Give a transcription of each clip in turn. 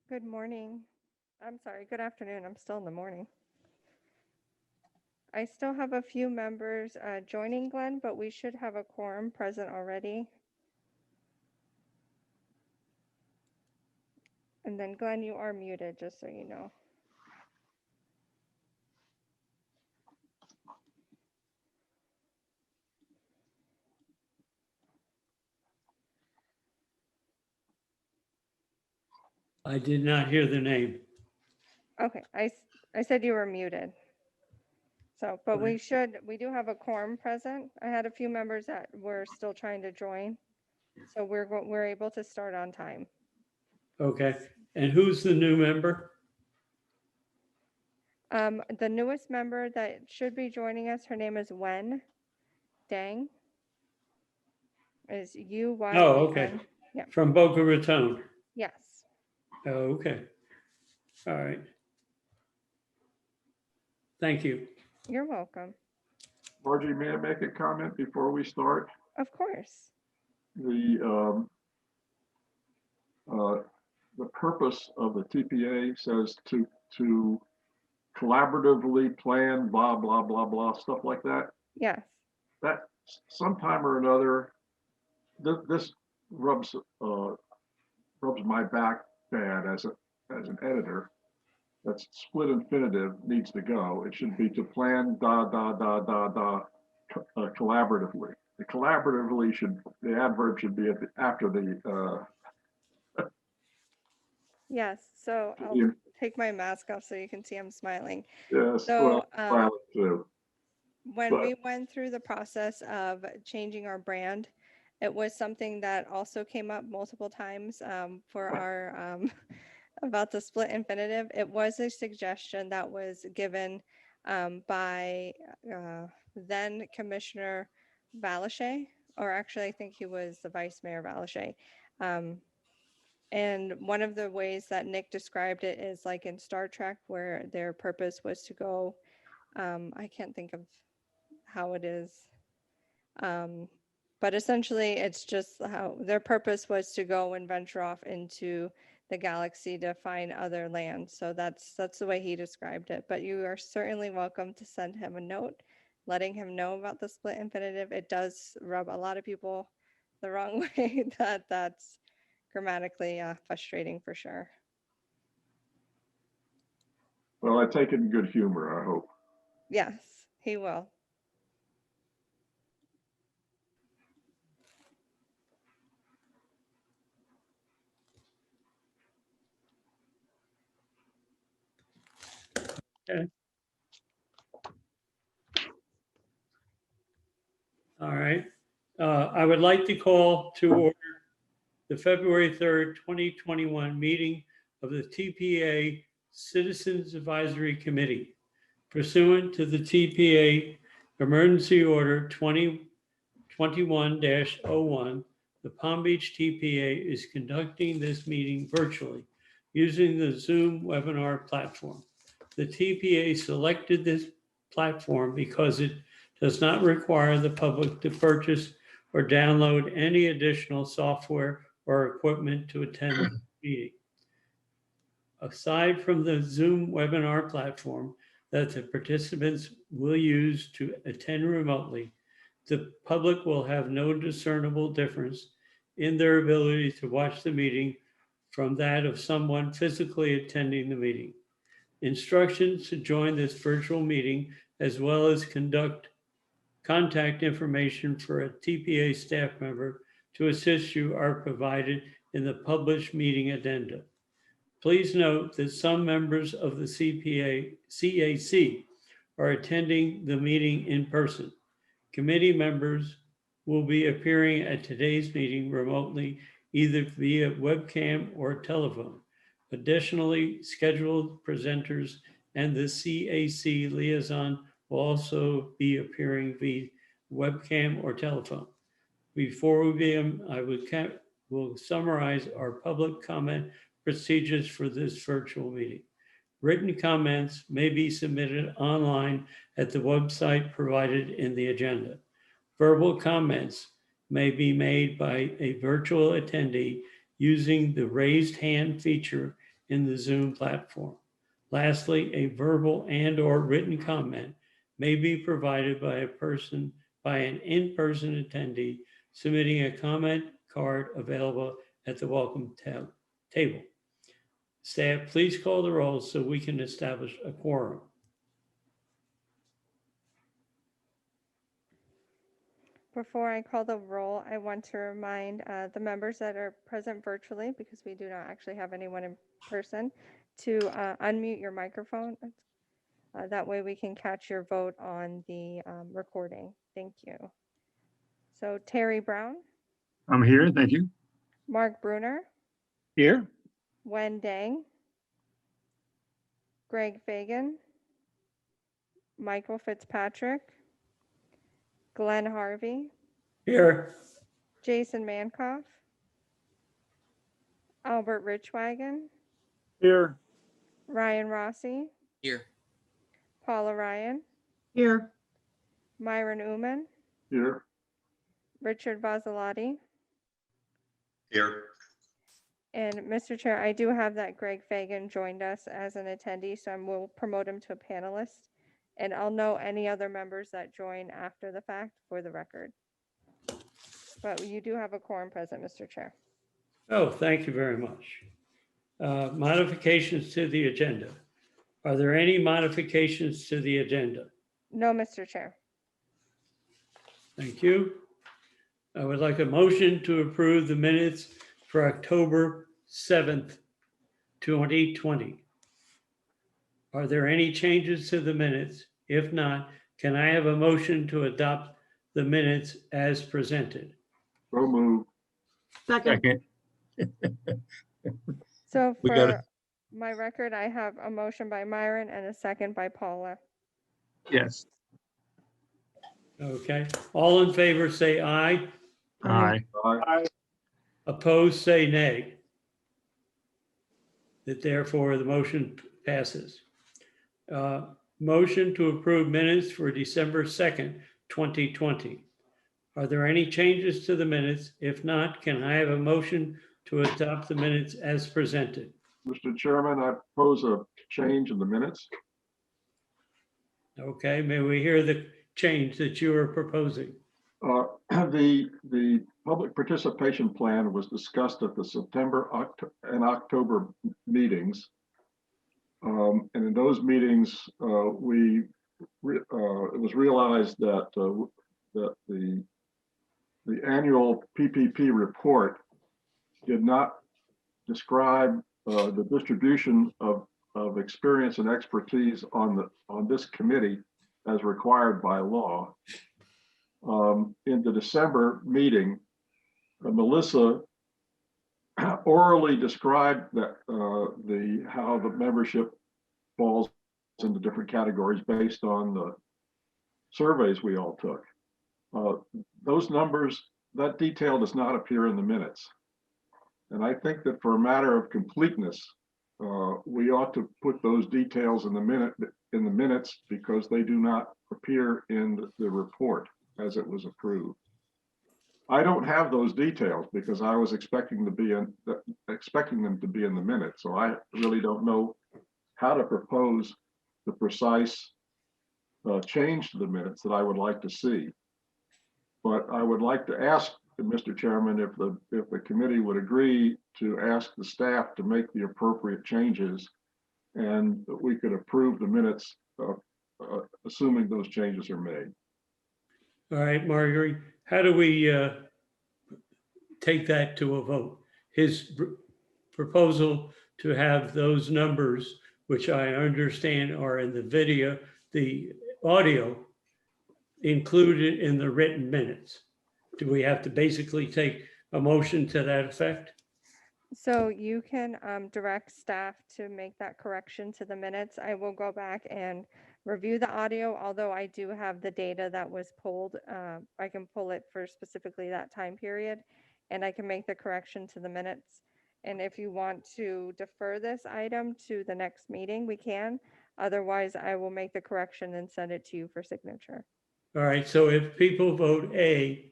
Good morning. I'm sorry, good afternoon. I'm still in the morning. I still have a few members joining Glenn, but we should have a quorum present already. And then Glenn, you are muted, just so you know. I did not hear the name. Okay, I said you were muted. So, but we do have a quorum present. I had a few members that were still trying to join. So we're able to start on time. Okay, and who's the new member? The newest member that should be joining us, her name is Wen Dang. Is U-Y-E-N. Oh, okay. Yeah. From Boca Raton. Yes. Oh, okay. All right. Thank you. You're welcome. Margie, may I make a comment before we start? Of course. The the purpose of the TPA says to collaboratively plan, blah, blah, blah, blah, stuff like that. Yes. That sometime or another, this rubs my back bad as an editor. That's split infinitive needs to go. It should be to plan, collaboratively. The collaboratively the adverb should be after the, Yes. So I'll yeah, take my mask off so you can see I'm smiling. yes, So well, silent too. when But we went through the process of changing our brand, it was something that also came up multiple times for our about the split infinitive. It was a suggestion that was given by then Commissioner Valashay, or actually I think he was the Vice Mayor Valashay. And one of the ways that Nick described it is like in Star Trek, where their purpose was to go, I can't think of how it is. But essentially it's just how their purpose was to go and venture off into the galaxy to find other lands. So that's the way he described it. But you are certainly welcome to send him a note letting him know about the split infinitive. It does rub a lot of people the wrong way. That's grammatically frustrating for sure. well, I take it in good humor, I hope. Yes, he will. Okay. All right. I would like to call to order the February 3rd, 2021 meeting of the TPA Citizens Advisory Committee. Pursuant to the TPA Emergency Order 2021-01, the Palm Beach TPA is conducting this meeting virtually using the Zoom webinar platform. The TPA selected this platform because it does not require the public to purchase or download any additional software or equipment to attend the meeting. Aside from the Zoom webinar platform that the participants will use to attend remotely, the public will have no discernible difference in their ability to watch the meeting from that of someone physically attending the meeting. Instructions to join this virtual meeting, as well as contact information for a TPA staff member to assist you, are provided in the published meeting addenda. Please note that some members of the CAC are attending the meeting in person. Committee members will be appearing at today's meeting remotely, either via webcam or telephone. Additionally, scheduled presenters and the CAC liaison will also be appearing via webcam or telephone. Before we begin, I will summarize our public comment procedures for this virtual meeting. Written comments may be submitted online at the website provided in the agenda. Verbal comments may be made by a virtual attendee using the raised hand feature in the Zoom platform. Lastly, a verbal and/or written comment may be provided by an in-person attendee submitting a comment card available at the welcome table. Staff, please call the roll so we can establish a quorum. Before I call the roll, I want to remind the members that are present virtually, because we do not actually have anyone in person, to unmute your microphone. That way we can catch your vote on the recording. Thank you. So Terry Brown, I'm here, thank you. Mark Bruner, Here. Wen Dang, Greg Fagan, Michael Fitzpatrick, Glenn Harvey, Here. Jason Mankoff, Albert Richwagon, Here. Ryan Rossi, Here. Paula Ryan, Here. Myron Uman, Here, Richard Vasilati, Here. and Mr. Chair, I do have that Greg Fagan joined us as an attendee, so I will promote him to a panelist. And I'll know any other members that join after the fact for the record. But you do have a quorum present, Mr. Chair. Oh, thank you very much. Modifications to the agenda. Are there any modifications to the agenda? No, Mr. Chair. Thank you. I would like a motion to approve the minutes for October 7th, 2020. Are there any changes to the minutes? If not, can I have a motion to adopt the minutes as presented? so moved. Second. Second. So We got it. for my record, I have a motion by Myron and a second by Paula. Yes. Okay, all in favor, say aye. Aye. Aye. Opposed, say nay. That therefore the motion passes. Motion to approve minutes for December 2nd, 2020. Are there any changes to the minutes? If not, can I have a motion to adopt the minutes as presented? Mr. Chairman, I propose a change in the minutes. Okay, may we hear the change that you are proposing? The public participation plan was discussed at the September and October meetings. And in those meetings, it was realized that the annual PPP report did not describe the distribution of experience and expertise on this committee as required by law. In the December meeting, Melissa orally described that how the membership falls into different categories based on the surveys we all took. Those numbers, that detail does not appear in the minutes. And I think that for a matter of completeness, we ought to put those details in the minutes because they do not appear in the report as it was approved. I don't have those details because I was expecting them to be in the minutes. So I really don't know how to propose the precise change to the minutes that I would like to see. But I would like to ask Mr. Chairman if the committee would agree to ask the staff to make the appropriate changes and that we could approve the minutes assuming those changes are made. All right, Marguerite, how do we take that to a vote? His proposal to have those numbers, which I understand are in the video, the audio, included in the written minutes. Do we have to basically take a motion to that effect? So you can direct staff to make that correction to the minutes. I will go back and review the audio, although I do have the data that was pulled. I can pull it for specifically that time period, and I can make the correction to the minutes. And if you want to defer this item to the next meeting, we can. Otherwise, I will make the correction and send it to you for signature. All right, so if people vote A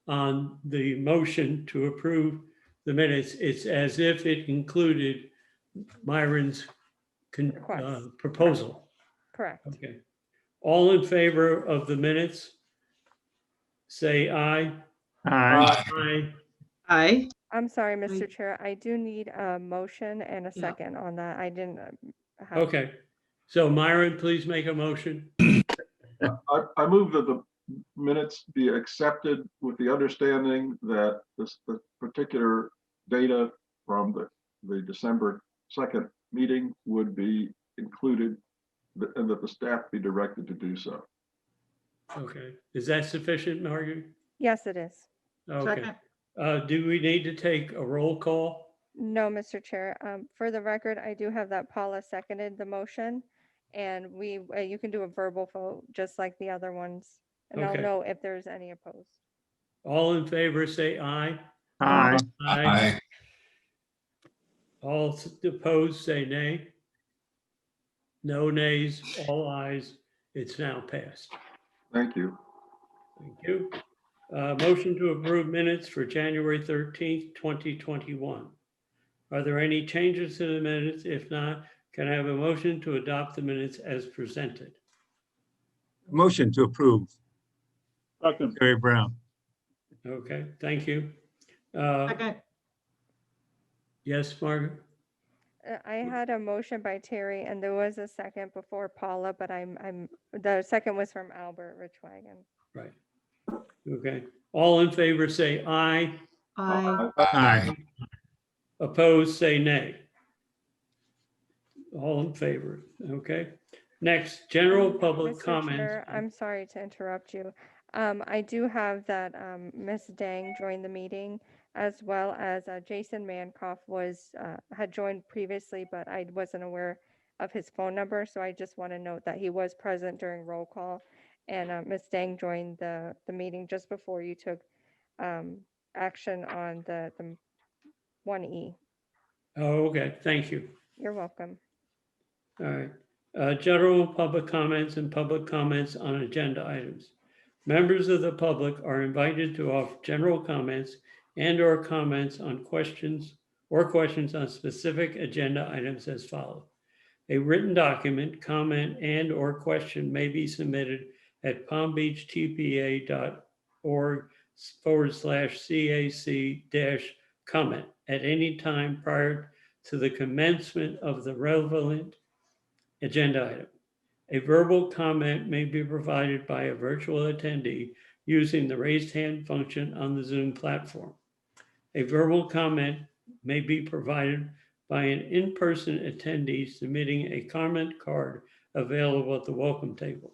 on the motion to approve the minutes, it's as if it included Myron's Request. proposal. Correct. Okay. All in favor of the minutes? Say aye. Aye. Aye. Aye. I'm sorry, Aye. Mr. Chair. I do need a motion and a Yeah. second on that. I didn't have. Okay. So Myron, please make a motion. I move that the minutes be accepted with the understanding that the particular data from the December 2nd meeting would be included and that the staff be directed to do so. Okay. Is that sufficient, Margaret? Yes, it is. Okay. Second. Do we need to take a roll call? No, Mr. Chair. For the record, I do have that Paula seconded the motion, and you can do a verbal vote just like the other ones, and I'll Okay. know if there's any opposed. All in favor, say aye. Aye. Aye. All opposed, say nay. No nays, all ayes. It's now passed. Thank you. Thank you. Motion to approve minutes for January 13th, 2021. Are there any changes to the minutes? If not, can I have a motion to adopt the minutes as presented? Motion to approve. Second. Terry Brown. Okay, thank you. Second. Yes, Margaret? I had a motion by Terry, and there was a second before Paula, but the second was from Albert Richwagon. Right. Okay. All in favor, say aye. Aye. Aye. Opposed, say nay. All in favor. Okay. Next, general public Mr. comments. Chair, I'm sorry to interrupt you. I do have that Ms. Dang joined the meeting, as well as Jason Mankoff had joined previously, but I wasn't aware of his phone number, so I just want to note that he was present during roll call, and Ms. Dang joined the meeting just before you took action on the 1E. Oh, okay. Thank you. You're welcome. All right. General public comments and public comments on agenda items. Members of the public are invited to offer general comments and/or comments on questions on specific agenda items as follows. A written document, comment, and/or question may be submitted at palmbeachtpa.org/CAC-comment at any time prior to the commencement of the relevant agenda item. A verbal comment may be provided by a virtual attendee using the raised hand function on the Zoom platform. A verbal comment may be provided by an in-person attendee submitting a comment card available at the welcome table.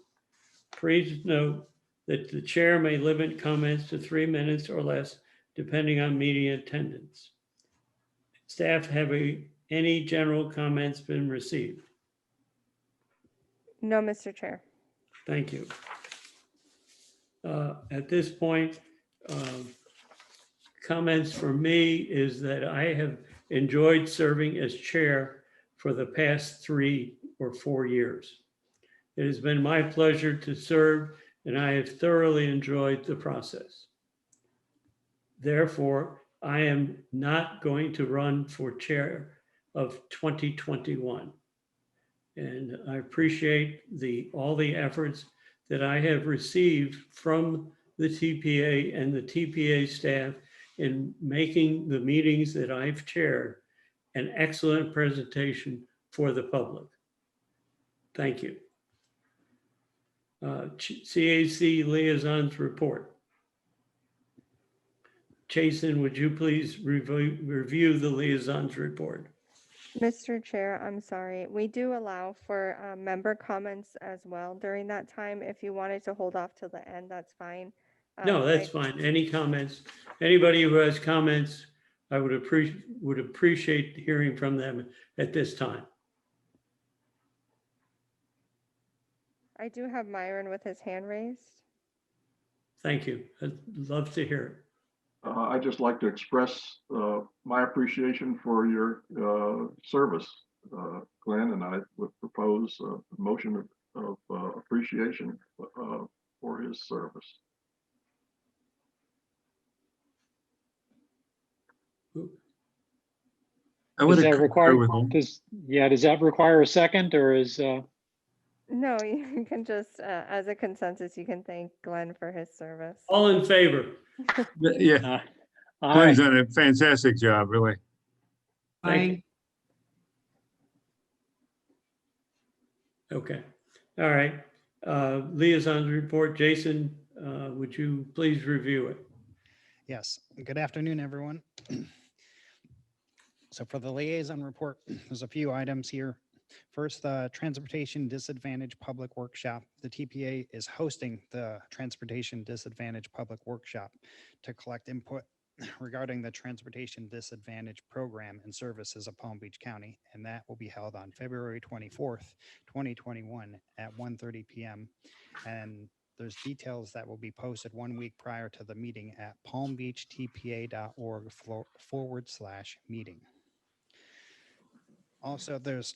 Please note that the chair may limit comments to 3 minutes or less, depending on meeting attendance. Staff, have any general comments been received? No, Mr. Chair. Thank you. At this point, comments from me is that I have enjoyed serving as chair for the past 3 or 4 years. It has been my pleasure to serve, and I have thoroughly enjoyed the process. Therefore, I am not going to run for chair of 2021. And I appreciate all the efforts that I have received from the TPA and the TPA staff in making the meetings that I've chaired an excellent presentation for the public. Thank you. CAC Liaisons Report. Jason, would you please review the Liaisons Report? Mr. Chair, I'm sorry. We do allow for member comments as well during that time. If you wanted to hold off till the end, that's fine. No, that's fine. Any comments? Anybody who has comments, I would appreciate hearing from them at this time. I do have Myron with his hand raised. Thank you. I'd love to hear it. I'd just like to express my appreciation for your service, Glenn, and I would propose a motion of appreciation for his service. I would Does that concur require, with him. does that require a second or is, No, you can just, as a consensus, you can thank Glenn for his service. All in favor? Yeah, aye, Glenn's done a fantastic job, really. Thank you. Aye. Okay, all right. Liaison's report, Jason, would you please review it? Yes, good afternoon, everyone. So for the liaison report, there's a few items here. First, the Transportation Disadvantaged Public Workshop. The TPA is hosting the Transportation Disadvantaged Public Workshop to collect input regarding the Transportation Disadvantage Program and services of Palm Beach County, and that will be held on February 24th, 2021 at 1:30 p.m. And there's details that will be posted 1 week prior to the meeting at palmbeachtpa.org/meeting. Also, there's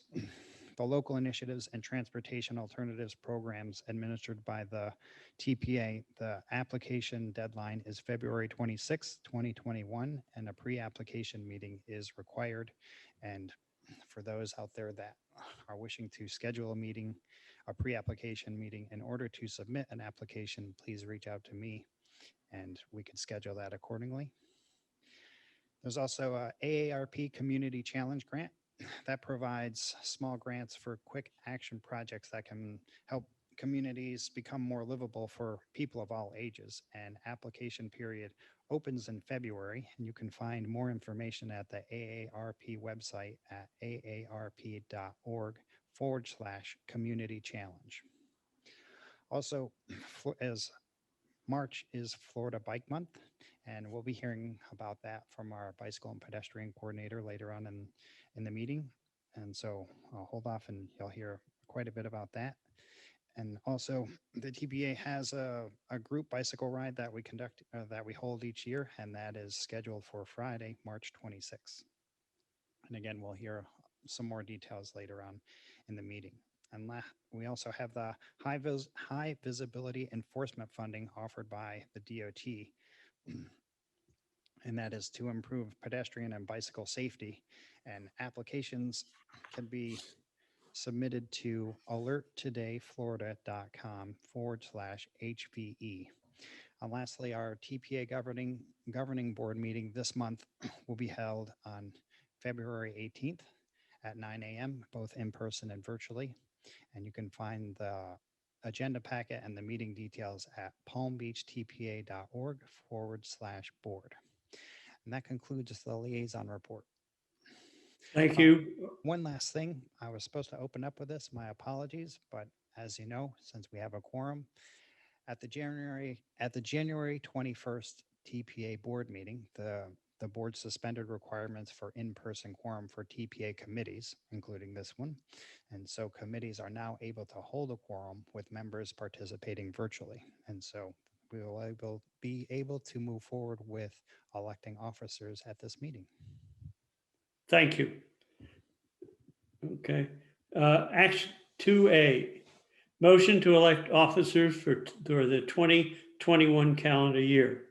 the local initiatives and transportation alternatives programs administered by the TPA. The application deadline is February 26, 2021, and a pre-application meeting is required. And for those out there that are wishing to schedule a meeting, a pre-application meeting, in order to submit an application, please reach out to me and we can schedule that accordingly. There's also a AARP Community Challenge Grant that provides small grants for quick action projects that can help communities become more livable for people of all ages. And application period opens in February, and you can find more information at the AARP website at aarp.org/community challenge. Also, as March is Florida Bike Month, and we'll be hearing about that from our bicycle and pedestrian coordinator later on in the meeting. And so I'll hold off and you'll hear quite a bit about that. And also the TPA has a group bicycle ride that we conduct, that we hold each year, and that is scheduled for Friday, March 26th. And again, we'll hear some more details later on in the meeting. And we also have the high visibility enforcement funding offered by the DOT. And that is to improve pedestrian and bicycle safety. And applications can be submitted to alerttodayflorida.com/HVE. And lastly, our TPA governing board meeting this month will be held on February 18th at 9 a.m., both in person and virtually. And you can find the agenda packet and the meeting details at palmbeachtpa.org/board. And that concludes the liaison report. Thank you. One last thing, I was supposed to open up with this, my apologies, but as you know, since we have a quorum, at the January 21st TPA board meeting, the board suspended requirements for in-person quorum for TPA committees, including this one. And so committees are now able to hold a quorum with members participating virtually. And so we will be able to move forward with electing officers at this meeting. Thank you. Okay. Action 2A, motion to elect officers for the 2021 calendar year.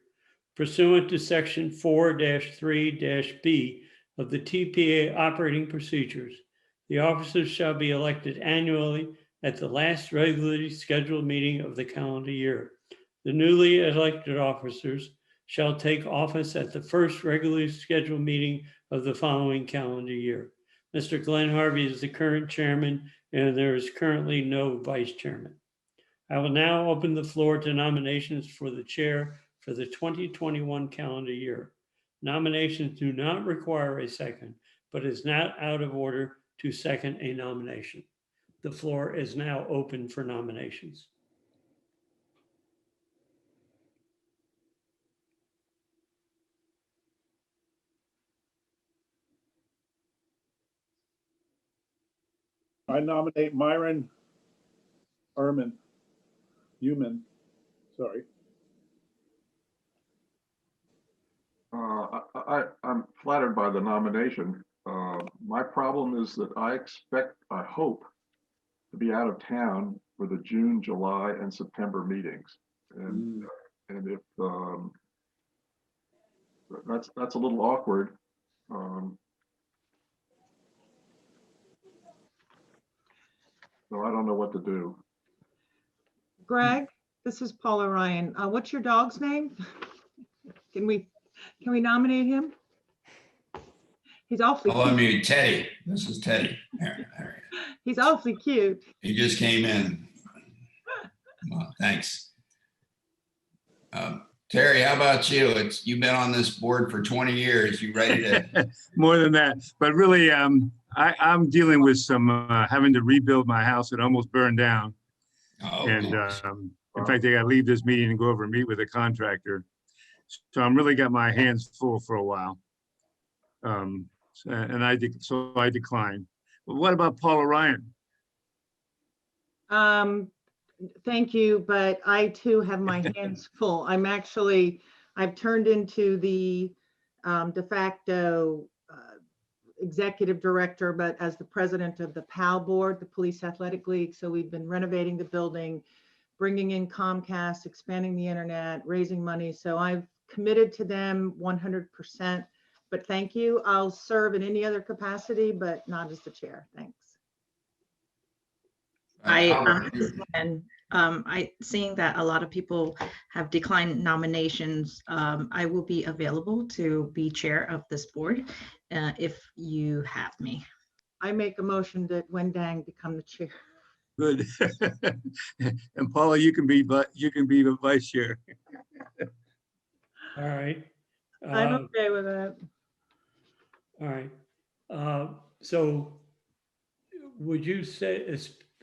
Pursuant to section 4-3-B of the TPA operating procedures, the officers shall be elected annually at the last regularly scheduled meeting of the calendar year. The newly elected officers shall take office at the first regularly scheduled meeting of the following calendar year. Mr. Glenn Harvey is the current chairman, and there is currently no vice chairman. I will now open the floor to nominations for the chair for the 2021 calendar year. Nominations do not require a second, but is not out of order to second a nomination. The floor is now open for nominations. I nominate Myron Human, sorry. I'm flattered by the nomination. My problem is that I hope to be out of town for the June, July, and September meetings. And if that's a little awkward. so I don't know what to do. Greg, this is Paula Ryan. What's your dog's name? Can we nominate him? He's awfully I'll cute. unmute Teddy. This is Teddy. There. He's awfully cute. He just came in. Well, thanks. Terry, how about you? You've been on this board for 20 years. You ready to? More than that, but really, I'm dealing with some, having to rebuild my house. It almost burned down. Oh, And goodness. in fact, I gotta leave this meeting and go over and meet with a contractor. So I'm really got my hands full for a while. And I declined. But what about Paula Ryan? Thank you, but I too have my hands full. I've turned into the de facto executive director, but as the president of the PAL board, the Police Athletic League. So we've been renovating the building, bringing in Comcast, expanding the internet, raising money. So I've committed to them 100%. But thank you. I'll serve in any other capacity, but not as the chair. Thanks. Albert, And seeing that a lot of people have declined nominations, I will be available to be chair of this board if you have me. I make a motion that Wendang become the chair. Good. And Paula, you can be the vice chair. All right. I'm Uh, okay with that. All right. So would you say,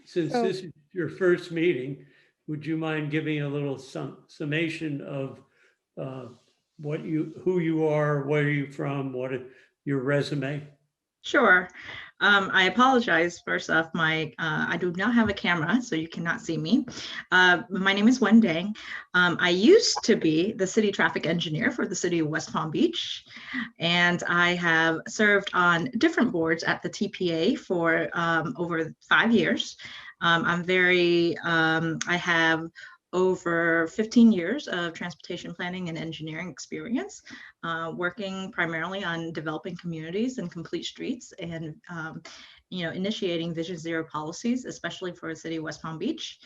since So- this is your first meeting, would you mind giving a little summation of who you are, where are you from, your resume? Sure. I apologize. First off, I do not have a camera, so you cannot see me. My name is Wen Dang. I used to be the city traffic engineer for the city of West Palm Beach, and I have served on different boards at the TPA for over 5 years. I have over 15 years of transportation planning and engineering experience, working primarily on developing communities and complete streets and initiating Vision Zero policies, especially for the city of West Palm Beach.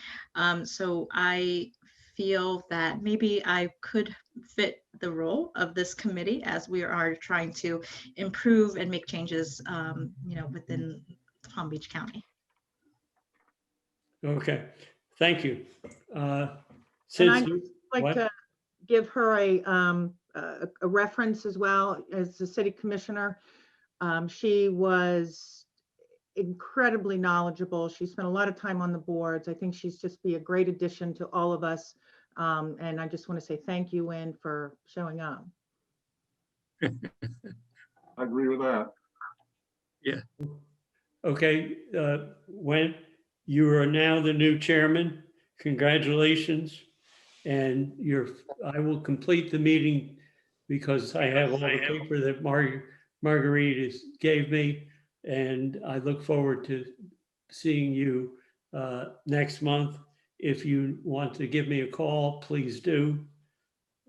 So I feel that maybe I could fit the role of this committee as we are trying to improve and make changes within Palm Beach County. Okay, thank you. And Since I'd you, like what? to give her a reference as well as the city commissioner. She was incredibly knowledgeable. She spent a lot of time on the boards. I think she's just be a great addition to all of us. And I just want to say thank you, Wynn, for showing up. I agree with that. Okay, when you are now the new chairman, congratulations. And I will complete the meeting because I have all the paper that Marguerite gave me. And I look forward to seeing you next month. If you want to give me a call, please do.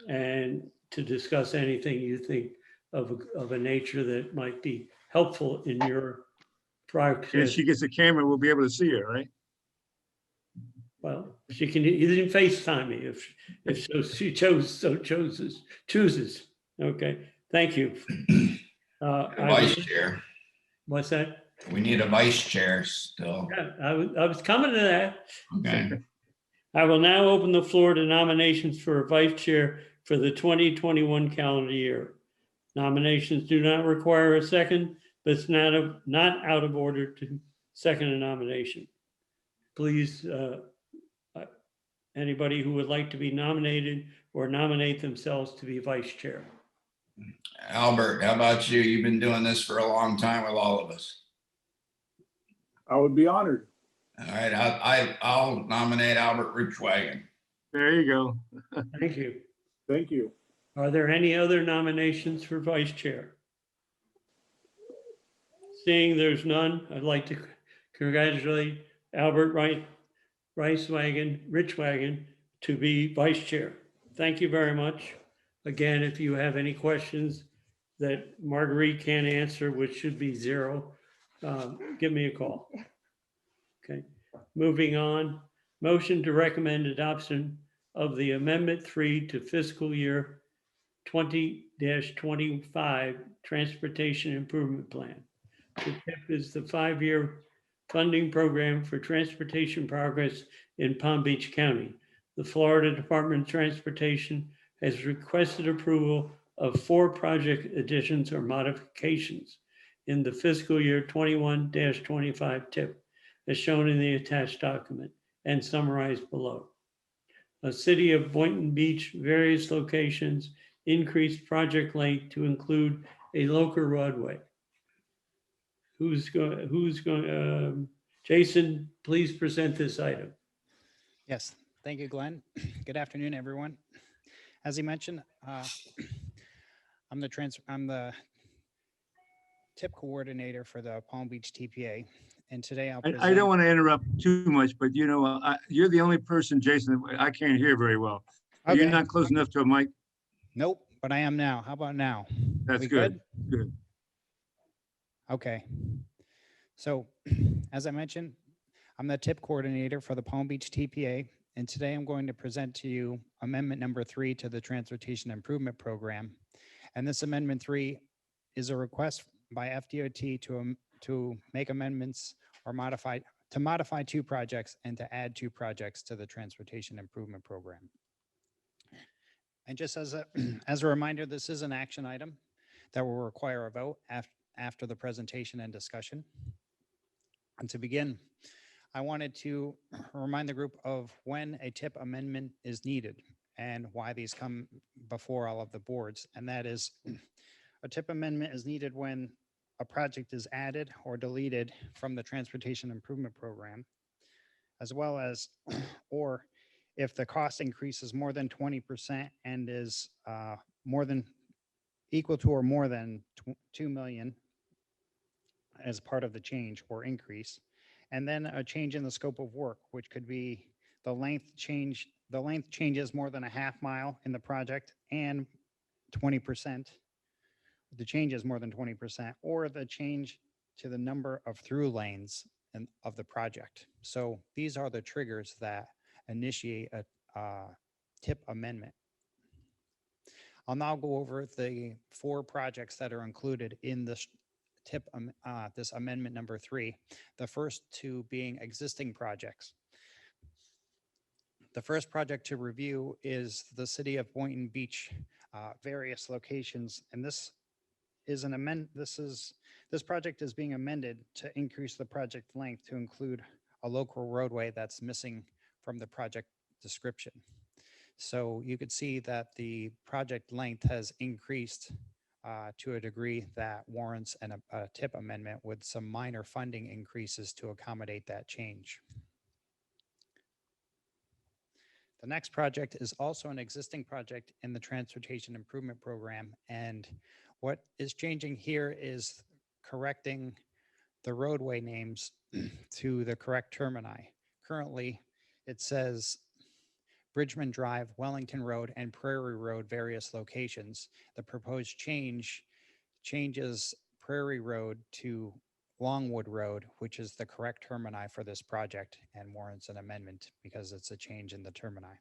And to discuss anything you think of a nature that might be helpful in your If practice. she gets a camera, we'll be able to see her, right? Well, she can even FaceTime me if she chooses. Okay, thank you. Vice chair. What's that? We need a vice chair still. Yeah, I was coming to that. Okay. I will now open the floor to nominations for a vice chair for the 2021 calendar year. Nominations do not require a second, but it's not out of order to second a nomination. Please, anybody who would like to be nominated or nominate themselves to be vice chair. Albert, how about you? You've been doing this for a long time with all of us. I would be honored. All right, I'll nominate Albert Richwagon. There you go. Thank you. Thank you. Are there any other nominations for vice chair? Seeing there's none, I'd like to congratulate Albert Richwagon to be vice chair. Thank you very much. Again, if you have any questions that Marguerite can't answer, which should be zero, give me a call. Okay. Moving on, motion to recommend adoption of the Amendment 3 to fiscal year 20-25 Transportation Improvement Plan. The TIP is the 5-year funding program for transportation progress in Palm Beach County. The Florida Department of Transportation has requested approval of 4 project additions or modifications in the fiscal year 21-25 TIP, as shown in the attached document and summarized below. A City of Boynton Beach, various locations, increased project length to include a local roadway. Jason, please present this item. Yes, thank you, Glenn. Good afternoon, everyone. As he mentioned, I'm the TIP coordinator for the Palm Beach TPA, and today I'll present. I don't want to interrupt too much, but you know, you're the only person, Jason, I can't hear very well. Are you Okay. not close enough to a mic? Nope, but I am now. How about now? That's We good. Good. Okay. So, as I mentioned, I'm the TIP coordinator for the Palm Beach TPA, and today I'm going to present to you Amendment number 3 to the Transportation Improvement Program. And this Amendment 3 is a request by FDOT to make amendments or modify 2 projects and to add 2 projects to the Transportation Improvement Program. And just as a reminder, this is an action item that will require a vote after the presentation and discussion. And to begin, I wanted to remind the group of when a TIP amendment is needed and why these come before all of the boards. And that is, a TIP amendment is needed when a project is added or deleted from the Transportation Improvement Program, as well as, or if the cost increases more than 20% and is more than equal to or more than 2 million as part of the change or increase. And then a change in the scope of work, which could be the length changes more than a half mile in the project and 20%. The change is more than 20%, or the change to the number of through lanes of the project. So these are the triggers that initiate a TIP amendment. I'll now go over the 4 projects that are included in this TIP, this amendment number 3. The first 2 being existing projects. The first project to review is the City of Boynton Beach, various locations, and this project is being amended to increase the project length to include a local roadway that's missing from the project description. So you could see that the project length has increased to a degree that warrants a TIP amendment with some minor funding increases to accommodate that change. The next project is also an existing project in the Transportation Improvement Program, and what is changing here is correcting the roadway names to the correct termini. Currently, it says Bridgman Drive, Wellington Road, and Prairie Road, various locations. The proposed changes Prairie Road to Longwood Road, which is the correct termini for this project and warrants an amendment because it's a change in the termini.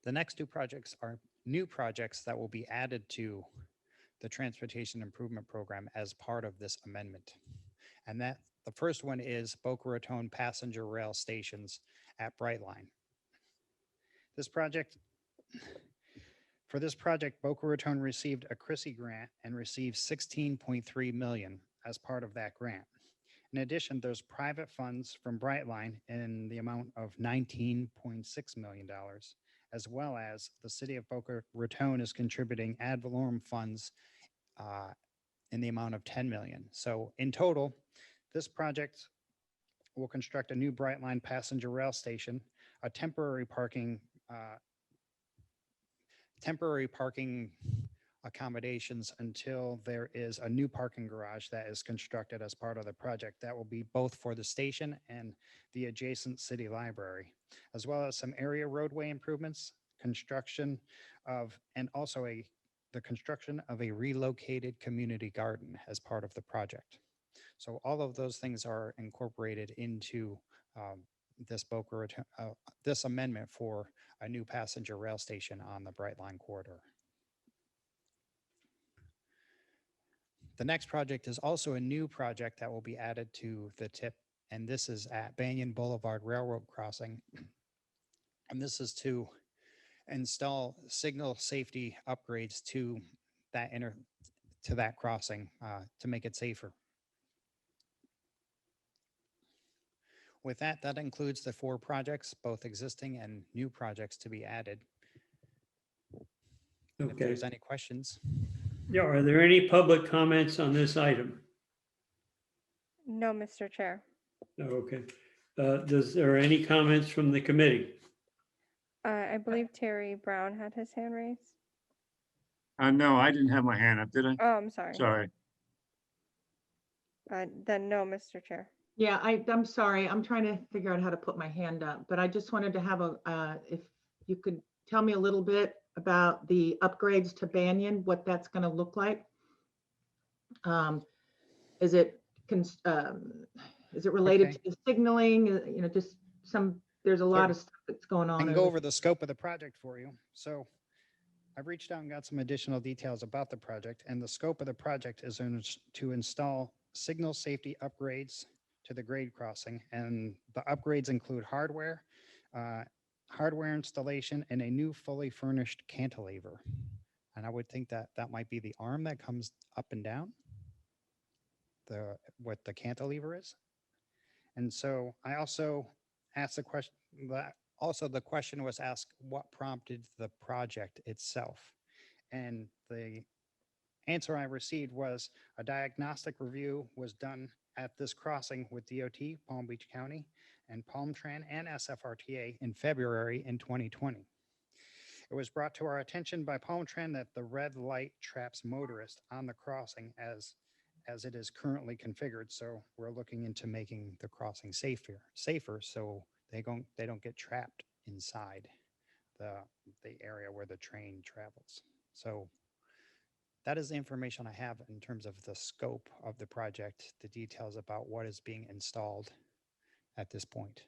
The next 2 projects are new projects that will be added to the Transportation Improvement Program as part of this amendment. And that the first one is Boca Raton Passenger Rail Stations at Brightline. For this project, Boca Raton received a CRISI grant and received $16.3 million as part of that grant. In addition, there's private funds from Brightline in the amount of $19.6 million, as well as the City of Boca Raton is contributing ad valorem funds in the amount of $10 million. So in total, this project will construct a new Brightline passenger rail station, a temporary parking accommodations until there is a new parking garage that is constructed as part of the project. That will be both for the station and the adjacent city library, as well as some area roadway improvements, construction of, and also the construction of a relocated community garden as part of the project. So all of those things are incorporated into this this amendment for a new passenger rail station on the Brightline corridor. The next project is also a new project that will be added to the TIP, and this is at Banyan Boulevard Railroad Crossing. And this is to install signal safety upgrades to that crossing to make it safer. With that, that includes the 4 projects, both existing and new projects to be added. And if Okay. there's any questions. Yeah, are there any public comments on this item? No, Mr. Chair. No, okay. Does there any comments from the committee? I believe Terry Brown had his hand raised. No, I didn't have my hand up, did I? Oh, I'm sorry. Sorry. Then no, Mr. Chair. Yeah, I'm sorry. I'm trying to figure out how to put my hand up, but I just wanted to have if you could tell me a little bit about the upgrades to Banyan, what that's going to look like. Is it related Okay. to the signaling? You know, just there's a lot of stuff that's going on. I can go over the scope of the project for you. So I've reached out and got some additional details about the project, and the scope of the project is to install signal safety upgrades to the grade crossing, and the upgrades include hardware installation, and a new fully furnished cantilever. And I would think that that might be the arm that comes up and down, what the cantilever is. And so I also asked the question the question was asked, what prompted the project itself? And the answer I received was a diagnostic review was done at this crossing with DOT, Palm Beach County, and Palmtran and SFRTA in February in 2020. It was brought to our attention by Palmtran that the red light traps motorists on the crossing as it is currently configured. So we're looking into making the crossing safer so they don't get trapped inside the area where the train travels. So that is the information I have in terms of the scope of the project, the details about what is being installed at this point.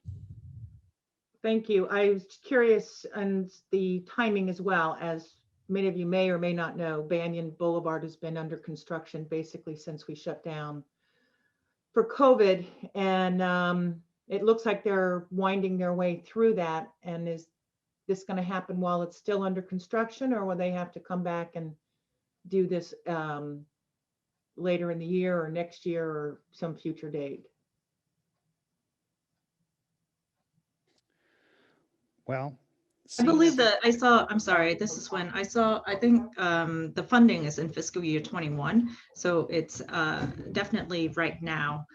Thank you. I was curious on the timing as well. As many of you may or may not know, Banyan Boulevard has been under construction basically since we shut down for COVID. And it looks like they're winding their way through that. And is this going to happen while it's still under construction, or will they have to come back and do this later in the year or next year or some future date? Well, I believe that I'm sorry, this is when I think the funding is in fiscal year 21. So it's definitely right now.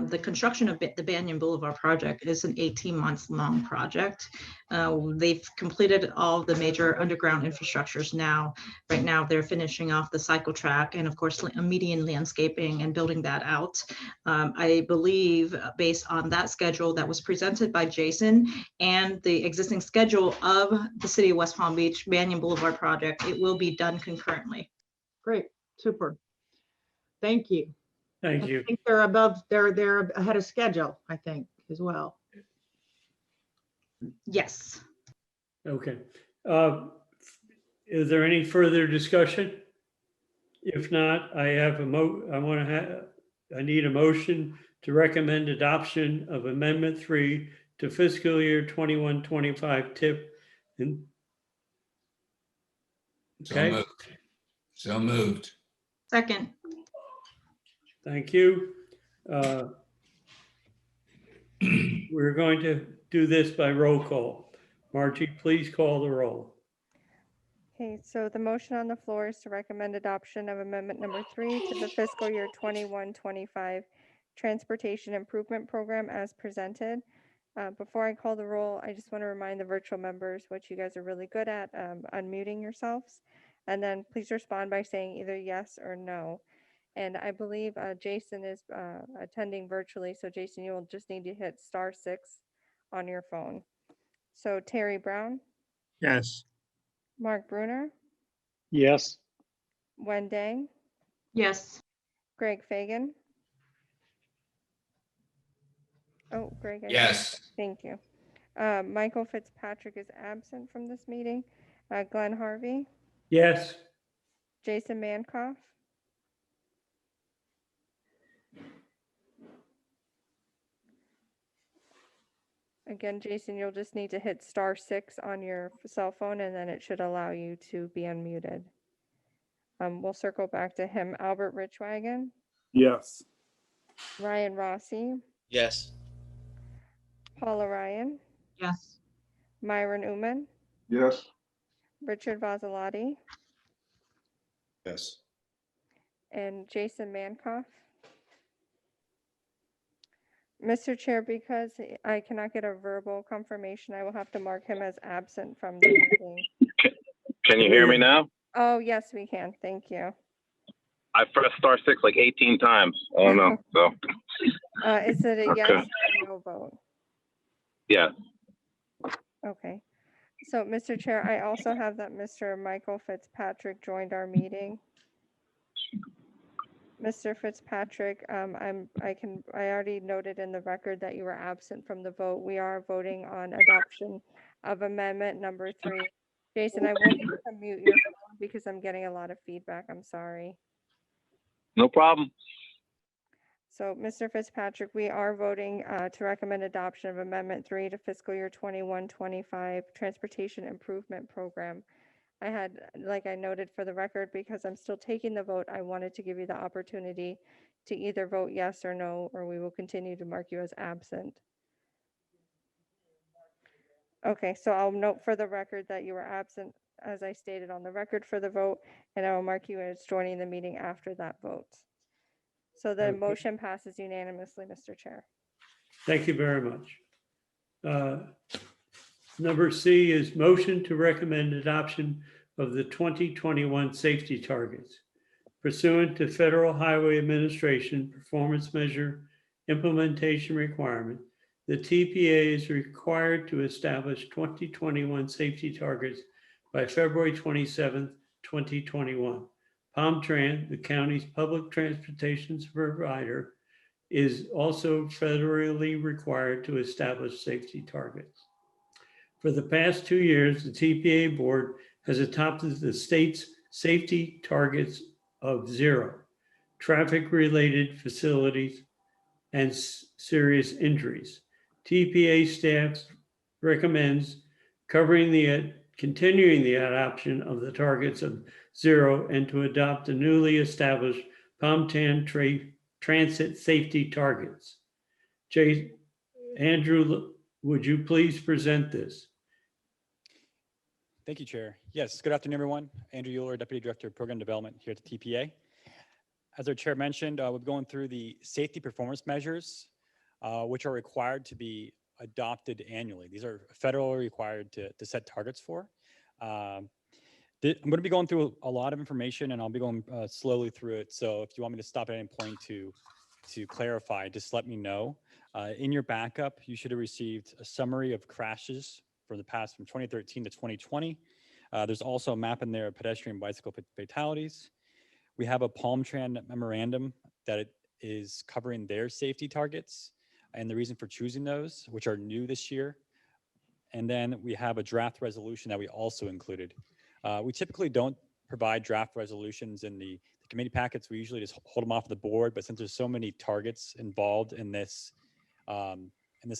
The construction of the Banyan Boulevard project is an 18 months long project. They've completed all the major underground infrastructures now. Right now, they're finishing off the cycle track and of course, a median landscaping and building that out. I believe based on that schedule that was presented by Jason and the existing schedule of the City of West Palm Beach Banyan Boulevard project, it will be done concurrently. Great, super. Thank you. Thank you. I think they're ahead of schedule, I think, as well. Yes. Okay. Is there any further discussion? If not, I need a motion to recommend adoption of Amendment 3 to fiscal year 21-25 TIP. Okay. So moved. Second. Thank you. We're going to do this by roll call. Margie, please call the roll. Okay, so the motion on the floor is to recommend adoption of amendment number 3 to the fiscal year 21-25 Transportation Improvement Program as presented. Before I call the roll, I just want to remind the virtual members what you guys are really good at, unmuting yourselves. And then please respond by saying either yes or no. And I believe Jason is attending virtually. So Jason, you will just need to hit *6 on your phone. So Terry Brown, Yes. Mark Bruner, Yes. Wen Dang, Yes. Greg Fagan, Oh, Greg. I see. Yes. Thank you. Michael Fitzpatrick is absent from this meeting. Glenn Harvey, Yes. Jason Mankoff, again, Jason, you'll just need to hit *6 on your cell phone and then it should allow you to be unmuted. We'll circle back to him. Albert Richwagon, Yes. Ryan Rossi, Yes. Paula Ryan, Yes. Myron Uman, Yes. Richard Vasilati, Yes. and Jason Mankoff. Mr. Chair, because I cannot get a verbal confirmation, I will have to mark him as absent from the meeting. Can you hear me now? Oh, yes, we can. Thank you. I pressed *6 like 18 times. I don't know. So, Is it a yes Okay. or no vote? yeah. Okay. So, Mr. Chair, I also have that Mr. Michael Fitzpatrick joined our meeting. Mr. Fitzpatrick, I already noted in the record that you were absent from the vote. We are voting on adoption of amendment number 3. Jason, I will need to mute your phone because I'm getting a lot of feedback. I'm sorry. No problem. So, Mr. Fitzpatrick, we are voting to recommend adoption of Amendment 3 to fiscal year 21-25 Transportation Improvement Program. I had, like I noted for the record, because I'm still taking the vote, I wanted to give you the opportunity to either vote yes or no, or we will continue to mark you as absent. Okay, so I'll note for the record that you were absent, as I stated on the record for the vote, and I will mark you as joining the meeting after that vote. So the Okay. motion passes unanimously, Mr. Chair. Thank you very much. Number C is motion to recommend adoption of the 2021 safety targets. Pursuant to Federal Highway Administration Performance Measure Implementation Requirement, the TPA is required to establish 2021 safety targets by February 27th, 2021. PalmTran, the county's public transportation provider, is also federally required to establish safety targets. For the past 2 years, the TPA board has adopted the state's safety targets of 0, traffic-related facilities, and serious injuries. TPA staff recommends continuing the adoption of the targets of 0 and to adopt the newly established PalmTran transit safety targets. Andrew, would you please present this? Thank you, Chair. Yes, good afternoon, everyone. Andrew Euler, Deputy Director of Program Development here at the TPA. As our Chair mentioned, we're going through the safety performance measures, which are required to be adopted annually. These are federally required to set targets for. I'm going to be going through a lot of information, and I'll be going slowly through it. So if you want me to stop at any point to clarify, just let me know. In your backup, you should have received a summary of crashes from the past from 2013 to 2020. There's also a map in there of pedestrian bicycle fatalities. We have a PalmTran memorandum that is covering their safety targets and the reason for choosing those, which are new this year. And then we have a draft resolution that we also included. We typically don't provide draft resolutions in the committee packets. We usually just hold them off the board, but since there's so many targets involved in this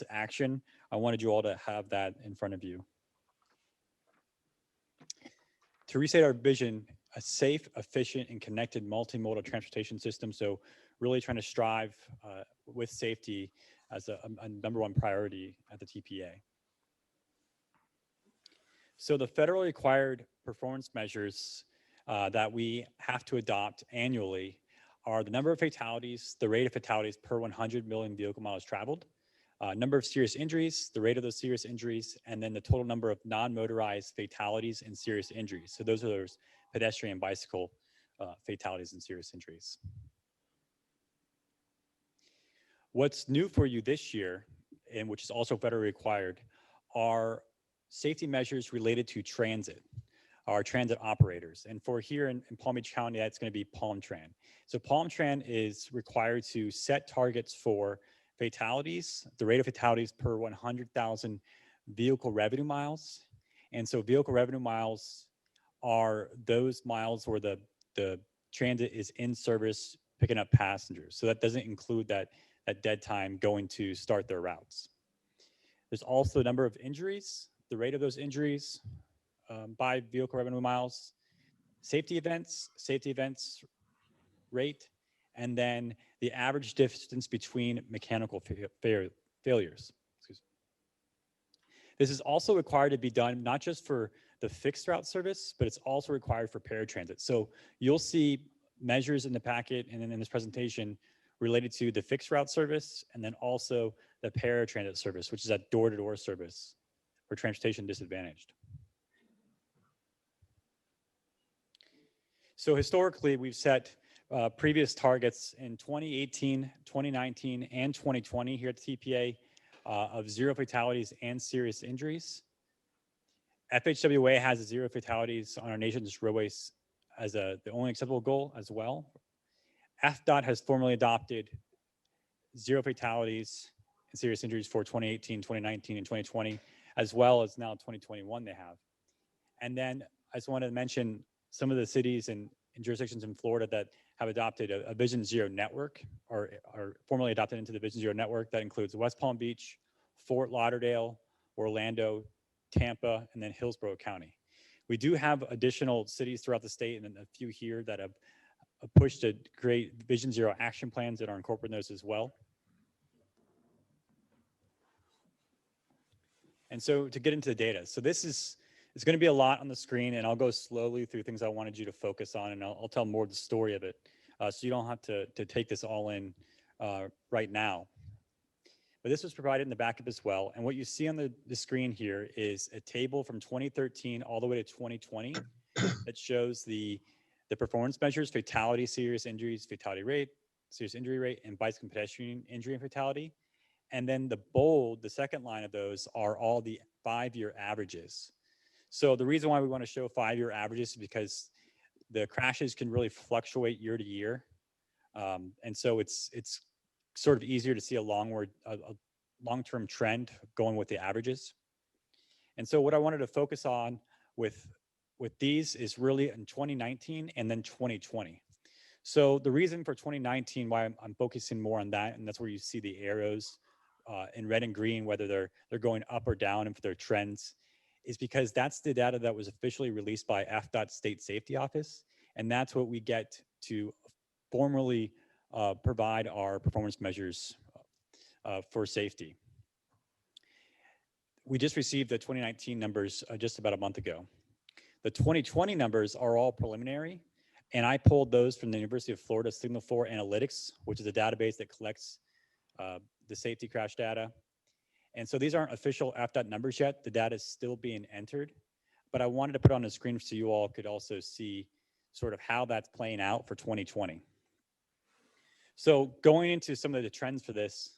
action, I wanted you all to have that in front of you. To restate our vision, a safe, efficient, and connected multimodal transportation system. So really trying to strive with safety as a #1 priority at the TPA. So the federally required performance measures that we have to adopt annually are the number of fatalities, the rate of fatalities per 100 million vehicle miles traveled, number of serious injuries, the rate of those serious injuries, and then the total number of non-motorized fatalities and serious injuries. So those are those pedestrian bicycle fatalities and serious injuries. What's new for you this year, and which is also federally required, are safety measures related to transit, our transit operators. And for here in Palm Beach County, that's going to be PalmTran. So PalmTran is required to set targets for fatalities, the rate of fatalities per 100,000 vehicle revenue miles. And so vehicle revenue miles are those miles where the transit is in service picking up passengers. So that doesn't include that dead time going to start their routes. There's also a number of injuries, the rate of those injuries by vehicle revenue miles, safety events rate, and then the average distance between mechanical failures. Excuse me. This is also required to be done not just for the fixed route service, but it's also required for paratransit. So you'll see measures in the packet and then in this presentation related to the fixed route service and then also the paratransit service, which is that door-to-door service for transportation disadvantaged. So historically, we've set previous targets in 2018, 2019, and 2020 here at the TPA of 0 fatalities and serious injuries. FHWA has 0 fatalities on our nation's roadways as the only acceptable goal as well. FDOT has formally adopted 0 fatalities and serious injuries for 2018, 2019, and 2020, as well as now 2021 they have. And then I just wanted to mention some of the cities and jurisdictions in Florida that have adopted a Vision Zero network or are formally adopted into the Vision Zero network. That includes West Palm Beach, Fort Lauderdale, Orlando, Tampa, and then Hillsborough County. We do have additional cities throughout the state and a few here that have pushed to create Vision Zero action plans that are incorporating those as well. And so to get into the data, so it's going to be a lot on the screen, and I'll go slowly through things I wanted you to focus on, and I'll tell more of the story of it, so you don't have to take this all in right now. But this was provided in the backup as well, and what you see on the screen here is a table from 2013 all the way to 2020 that shows the performance measures: fatality, serious injuries, fatality rate, serious injury rate, and bicycle pedestrian injury and fatality. And then the bold, the second line of those, are all the 5-year averages. So the reason why we want to show 5-year averages is because the crashes can really fluctuate year to year. And so it's sort of easier to see a long-term trend going with the averages. And so what I wanted to focus on with these is really in 2019 and then 2020. So the reason for 2019, why I'm focusing more on that, and that's where you see the arrows in red and green, whether they're going up or down and for their trends, is because that's the data that was officially released by FDOT State Safety Office. And that's what we get to formally provide our performance measures for safety. We just received the 2019 numbers just about a month ago. The 2020 numbers are all preliminary, and I pulled those from the University of Florida Signal 4 Analytics, which is a database that collects the safety crash data. And so these aren't official FDOT numbers yet. The data is still being entered, but I wanted to put on the screen so you all could also see sort of how that's playing out for 2020. So going into some of the trends for this,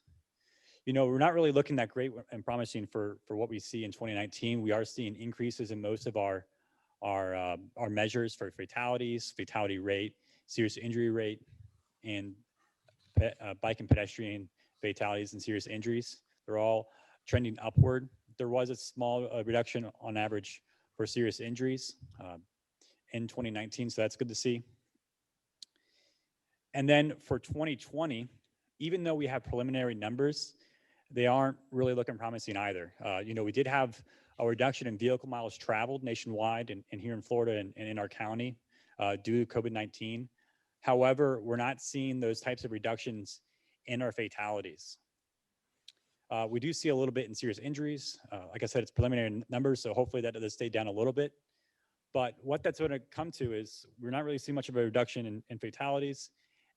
we're not really looking that great and promising for what we see in 2019. We are seeing increases in most of our measures for fatalities, fatality rate, serious injury rate, and bike and pedestrian fatalities and serious injuries. They're all trending upward. There was a small reduction on average for serious injuries in 2019, so that's good to see. And then for 2020, even though we have preliminary numbers, they aren't really looking promising either. We did have a reduction in vehicle miles traveled nationwide and here in Florida and in our county due to COVID-19. However, we're not seeing those types of reductions in our fatalities. We do see a little bit in serious injuries. Like I said, it's preliminary numbers, so hopefully that does stay down a little bit. But what that's going to come to is we're not really seeing much of a reduction in fatalities.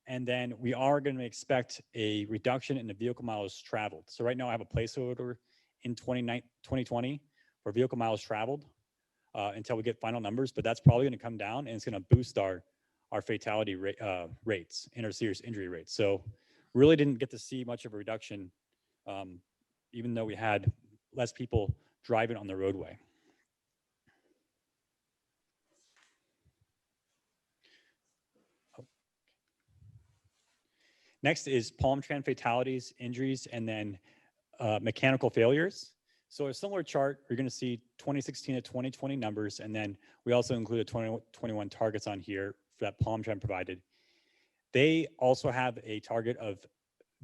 And then we are going to expect a reduction in the vehicle miles traveled. So right now I have a placeholder in 2020 for vehicle miles traveled until we get final numbers, but that's probably going to come down and it's going to boost our fatality rates and our serious injury rates. So really didn't get to see much of a reduction even though we had less people driving on the roadway. Next is Palm Tran fatalities, injuries, and then mechanical failures. So a similar chart, you're going to see 2016 to 2020 numbers, and then we also included 2021 targets on here that Palm Tran provided. They also have a target of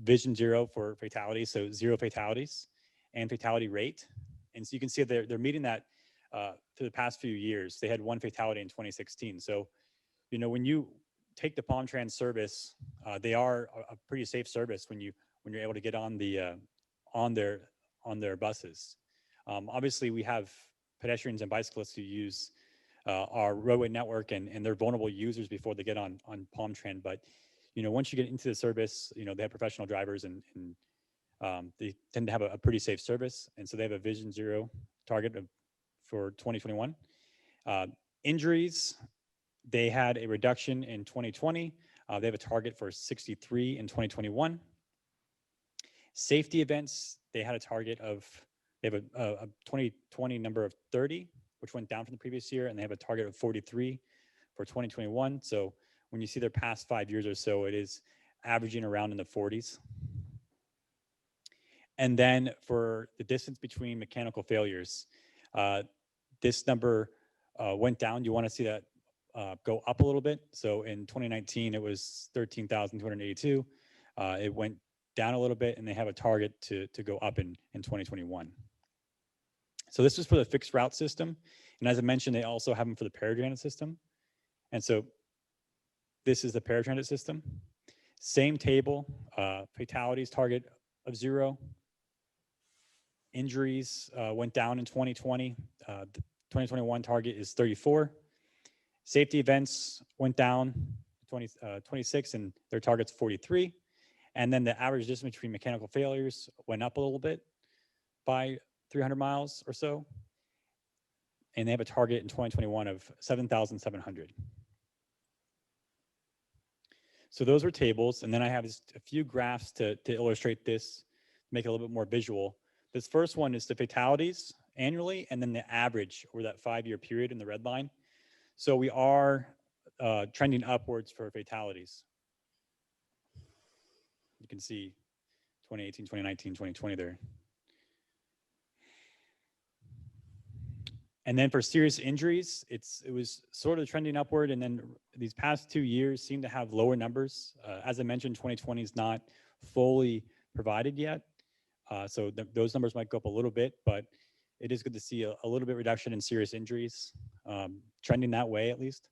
vision zero for fatalities, so 0 fatalities, and fatality rate. And so you can see they're meeting that for the past few years. They had 1 fatality in 2016. So, you know, when you take the Palm Tran service, they are a pretty safe service when you're able to get on the on their buses. Obviously, we have pedestrians and bicyclists who use our roadway network, and they're vulnerable users before they get on Palm Tran. But you know, once you get into the service, you know, they have professional drivers, and they tend to have a pretty safe service. And so they have a vision zero target for 2021. Injuries, they had a reduction in 2020. They have a target for 63 in 2021. Safety events, they had a target of, they have a 2020 number of 30, which went down from the previous year, and they have a target of 43 for 2021. So when you see their past 5 years or so, it is averaging around in the 40s. And then for the distance between mechanical failures, this number went down. You want to see that go up a little bit. So in 2019, it was 13,282. It went down a little bit, and they have a target to go up in 2021. So this is for the fixed route system. And as I mentioned, they also have them for the paratransit system. And so this is the paratransit system. Same table, fatalities target of 0. Injuries went down in 2020. The 2021 target is 34. Safety events went down 26, and their target's 43. And then the average distance between mechanical failures went up a little bit by 300 miles or so. And they have a target in 2021 of 7,700. So those are tables. And then I have just a few graphs to illustrate this, make it a little bit more visual. This first one is the fatalities annually, and then the average over that 5-year period in the red line. So we are trending upwards for fatalities. You can see 2018, 2019, 2020 there. And then for serious injuries, it was sort of trending upward, and then these past 2 years seem to have lower numbers. As I mentioned, 2020 is not fully provided yet. So those numbers might go up a little bit, but it is good to see a little bit reduction in serious injuries, trending that way at least.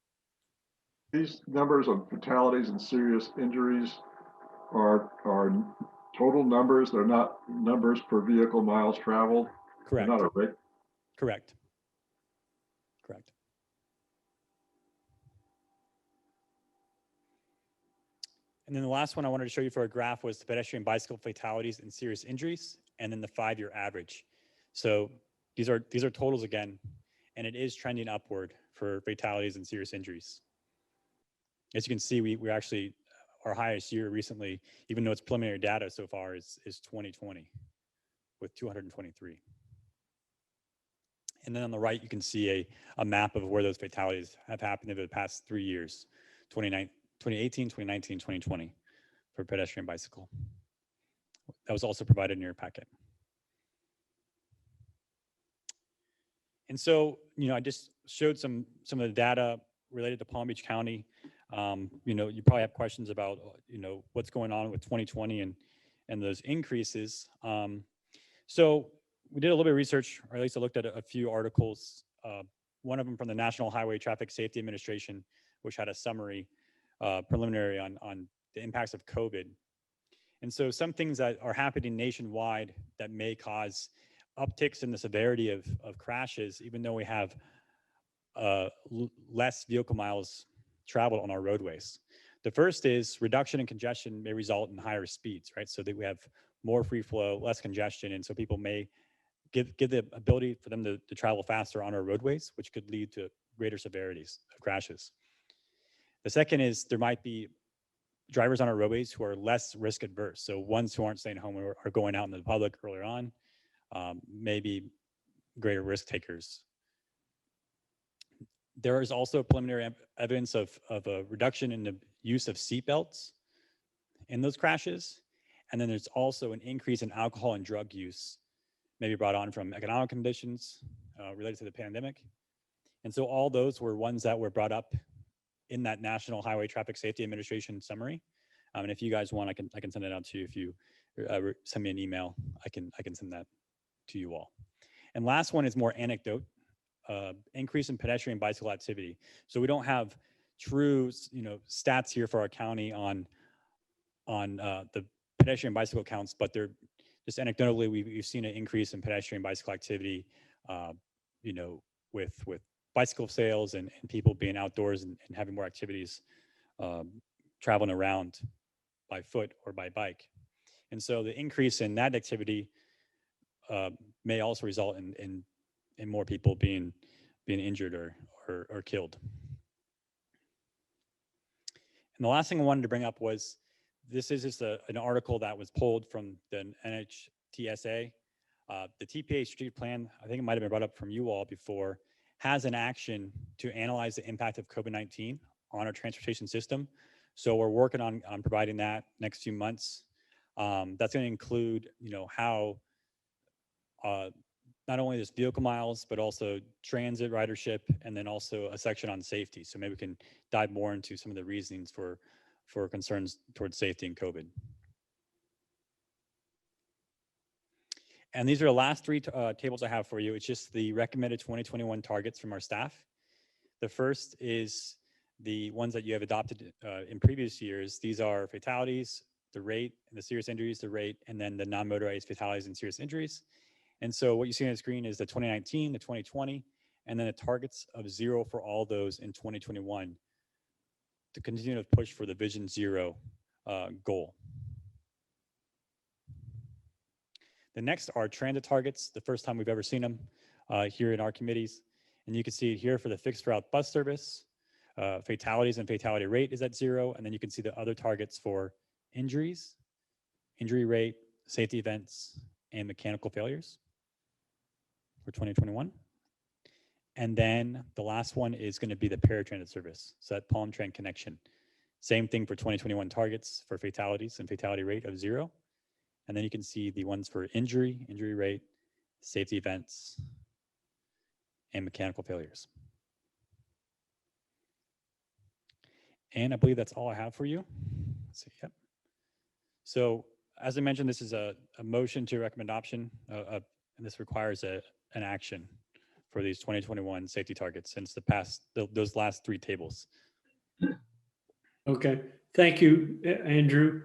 These numbers of fatalities and serious injuries are total numbers. They're not numbers per vehicle miles traveled. Correct. They're not a rate. Correct. Correct. And then the last one I wanted to show you for a graph was the pedestrian bicycle fatalities and serious injuries, and then the 5-year average. So these are totals again, and it is trending upward for fatalities and serious injuries. As you can see, we're actually, our highest year recently, even though it's preliminary data so far, is 2020 with 223. And then on the right, you can see a map of where those fatalities have happened over the past 3 years, 2018, 2019, 2020 for pedestrian bicycle. That was also provided in your packet. And so, you know, I just showed some of the data related to Palm Beach County. You know, you probably have questions about, you know, what's going on with 2020 and those increases. So we did a little bit of research, or at least I looked at a few articles. One of them from the National Highway Traffic Safety Administration, which had a summary preliminary on the impacts of COVID. And so some things that are happening nationwide that may cause upticks in the severity of crashes, even though we have less vehicle miles traveled on our roadways. The first is reduction in congestion may result in higher speeds, right? So that we have more free flow, less congestion, and so people may give the ability for them to travel faster on our roadways, which could lead to greater severities of crashes. The second is there might be drivers on our roadways who are less risk adverse. So ones who aren't staying home or are going out in the public earlier on, maybe greater risk takers. There is also preliminary evidence of a reduction in the use of seatbelts in those crashes. And then there's also an increase in alcohol and drug use, maybe brought on from economic conditions related to the pandemic. And so all those were ones that were brought up in that National Highway Traffic Safety Administration summary. And if you guys want, I can send it out to you. If you send me an email, I can send that to you all. And last one is more anecdote, increase in pedestrian bicycle activity. So we don't have true, stats here for our county on the pedestrian bicycle counts, but they're just anecdotally, we've seen an increase in pedestrian bicycle activity, with bicycle sales and people being outdoors and having more activities, traveling around by foot or by bike. And so the increase in that activity may also result in more people being injured or killed. And the last thing I wanted to bring up was, this is just an article that was pulled from the NHTSA. The TPA street plan, I think it might have been brought up from you all before, has an action to analyze the impact of COVID-19 on our transportation system. So we're working on providing that next few months. That's going to include, how not only just vehicle miles, but also transit ridership, and then also a section on safety. So maybe we can dive more into some of the reasonings for concerns towards safety and COVID. And these are the last three tables I have for you. It's just the recommended 2021 targets from our staff. The first is the ones that you have adopted in previous years. These are fatalities, the rate, the serious injuries, the rate, and then the non-motorized fatalities and serious injuries. And so what you see on the screen is the 2019, the 2020, and then the targets of 0 for all those in 2021 to continue to push for the Vision Zero goal. The next are transit targets, the first time we've ever seen them here in our committees. And you can see it here for the fixed route bus service, fatalities and fatality rate is at 0. And then you can see the other targets for injuries, injury rate, safety events, and mechanical failures for 2021. And then the last one is going to be the paratransit service. So that Palm Tran connection. Same thing for 2021 targets for fatalities and fatality rate of 0. And then you can see the ones for injury, injury rate, safety events, and mechanical failures. And I believe that's all I have for you. Let's see, yep. So as I mentioned, this is a motion to recommend adoption, and this requires an action for these 2021 safety targets since those last three tables. Okay, thank you, Andrew.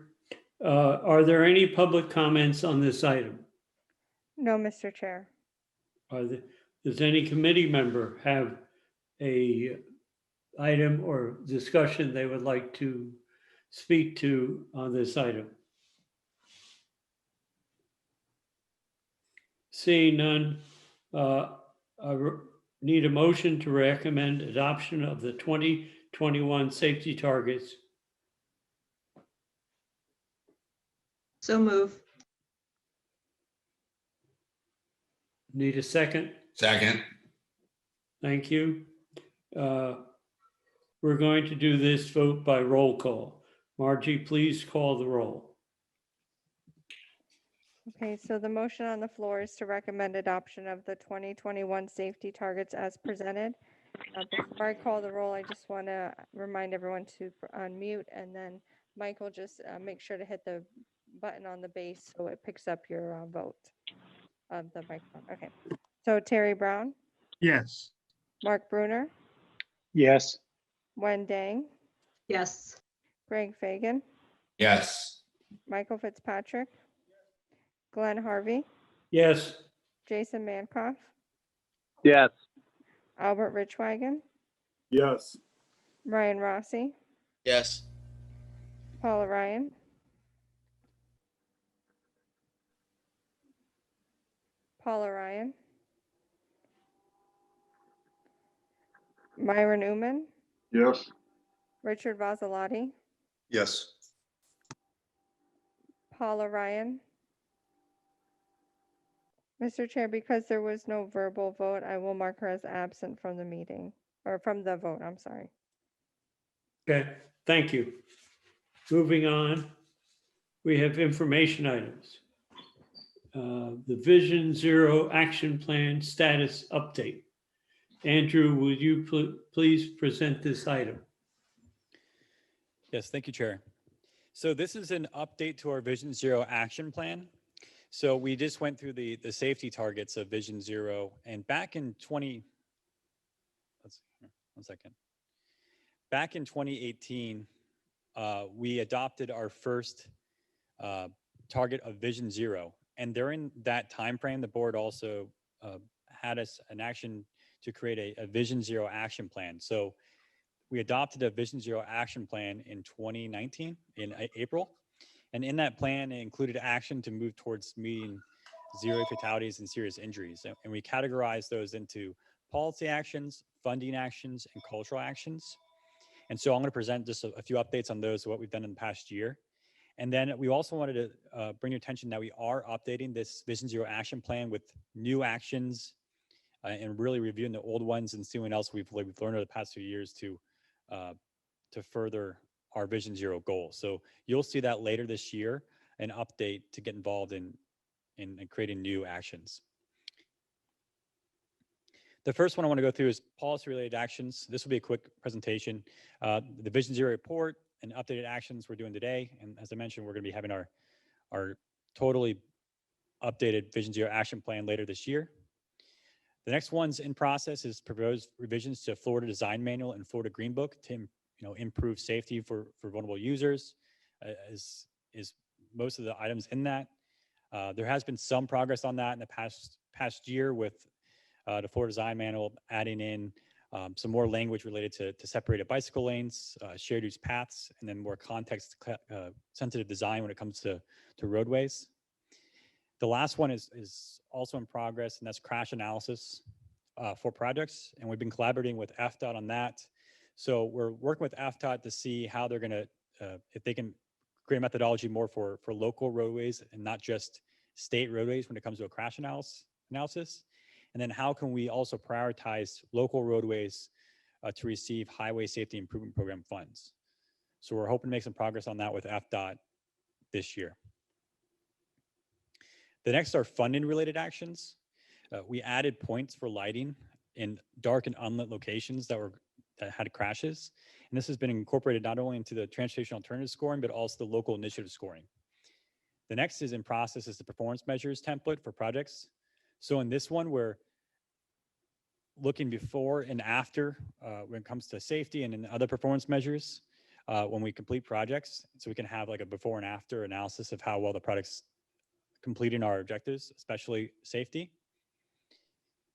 Are there any public comments on this item? No, Mr. Chair. Does any committee member have a item or discussion they would like to speak to on this item? Seeing none, I need a motion to recommend adoption of the 2021 safety targets. So move. Need a second? Second. Thank you. We're going to do this vote by roll call. Margie, please call the roll. Okay, so the motion on the floor is to recommend adoption of the 2021 safety targets as presented. Before I call the roll, I just want to remind everyone to unmute, and then Michael, just make sure to hit the button on the base so it picks up your vote of the microphone. Okay, so Terry Brown, Yes. Mark Bruner, Yes. Wen Dang, Yes. Greg Fagan, Yes. Michael Fitzpatrick, Glenn Harvey, Yes. Jason Mankoff, Yes. Albert Richwagon, Yes. Ryan Rossi, Yes. Paula Ryan, Myron Uman, Yes. Richard Vasilati, Yes. Paula Ryan. Mr. Chair, because there was no verbal vote, I will mark her as absent from the meeting, or from the vote, I'm sorry. Okay, thank you. Moving on. we have information items. The Vision Zero Action Plan Status Update. Andrew, will you please present this item? Yes, thank you, Chair. So this is an update to our Vision Zero action plan. So we just went through the safety targets of Vision Zero, and back in 2018, we adopted our first target of Vision Zero. And during that time frame, the board also had us an action to create a Vision Zero action plan. So we adopted a Vision Zero action plan in 2019 in April. And in that plan, it included action to move towards meeting zero fatalities and serious injuries. And we categorized those into policy actions, funding actions, and cultural actions. And so I'm going to present just a few updates on those, what we've done in the past year. And then we also wanted to bring your attention that we are updating this Vision Zero action plan with new actions and really reviewing the old ones and seeing what else we've learned over the past few years to further our Vision Zero goal. So you'll see that later this year, an update to get involved in creating new actions. The first one I want to go through is policy-related actions. This will be a quick presentation. The Vision Zero report and updated actions we're doing today. And as I mentioned, we're going to be having our totally updated Vision Zero action plan later this year. The next one's in process is proposed revisions to Florida Design Manual and Florida Green Book to improve safety for vulnerable users, is most of the items in that. There has been some progress on that in the past year with the Florida Design Manual adding in some more language related to separated bicycle lanes, shared use paths, and then more context sensitive design when it comes to roadways. The last one is also in progress, and that's crash analysis for projects. And we've been collaborating with FDOT on that. So we're working with FDOT to see how they're going to, if they can create a methodology more for local roadways and not just state roadways when it comes to a crash analysis. And then how can we also prioritize local roadways to receive Highway Safety Improvement Program funds. So we're hoping to make some progress on that with FDOT this year. The next are funding related actions. We added points for lighting in dark and unlit locations that had crashes. And this has been incorporated not only into the transportation alternative scoring, but also the local initiative scoring. The next is in process is the performance measures template for projects. So in this one, we're looking before and after when it comes to safety and in other performance measures when we complete projects. So we can have like a before and after analysis of how well the product's completing our objectives, especially safety.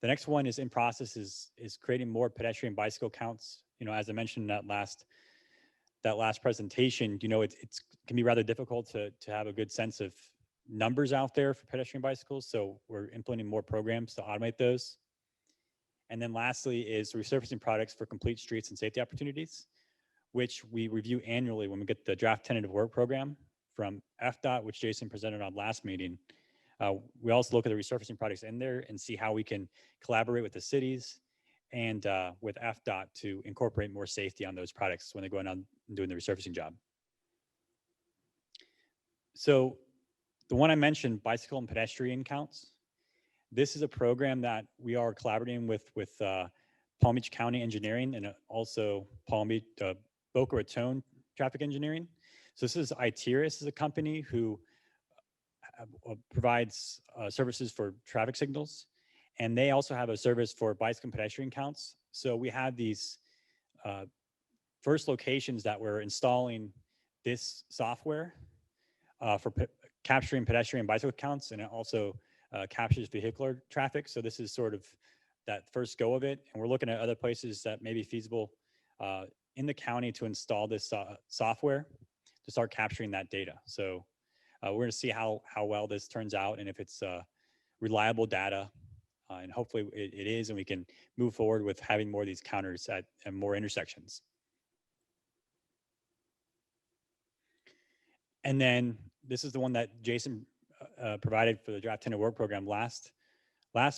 The next one is in process is creating more pedestrian bicycle counts. As I mentioned in that last presentation, it can be rather difficult to have a good sense of numbers out there for pedestrian bicycles. So we're implementing more programs to automate those. And then lastly is resurfacing products for complete streets and safety opportunities, which we review annually when we get the draft tentative work program from FDOT, which Jason presented on last meeting. We also look at the resurfacing projects in there and see how we can collaborate with the cities and with FDOT to incorporate more safety on those products when they're going on and doing the resurfacing job. So the one I mentioned, bicycle and pedestrian counts, this is a program that we are collaborating with Palm Beach County Engineering and also Palm Beach, Boca Raton Traffic Engineering. So this is Itiris, is a company who provides services for traffic signals, and they also have a service for bicycle and pedestrian counts. So we have these first locations that we're installing this software for capturing pedestrian and bicycle counts, and it also captures vehicular traffic. So this is sort of that first go of it, and we're looking at other places that may be feasible in the county to install this software to start capturing that data. So we're going to see how well this turns out and if it's reliable data, and hopefully it is, and we can move forward with having more of these counters at more intersections. And then this is the one that Jason provided for the draft tentative work program last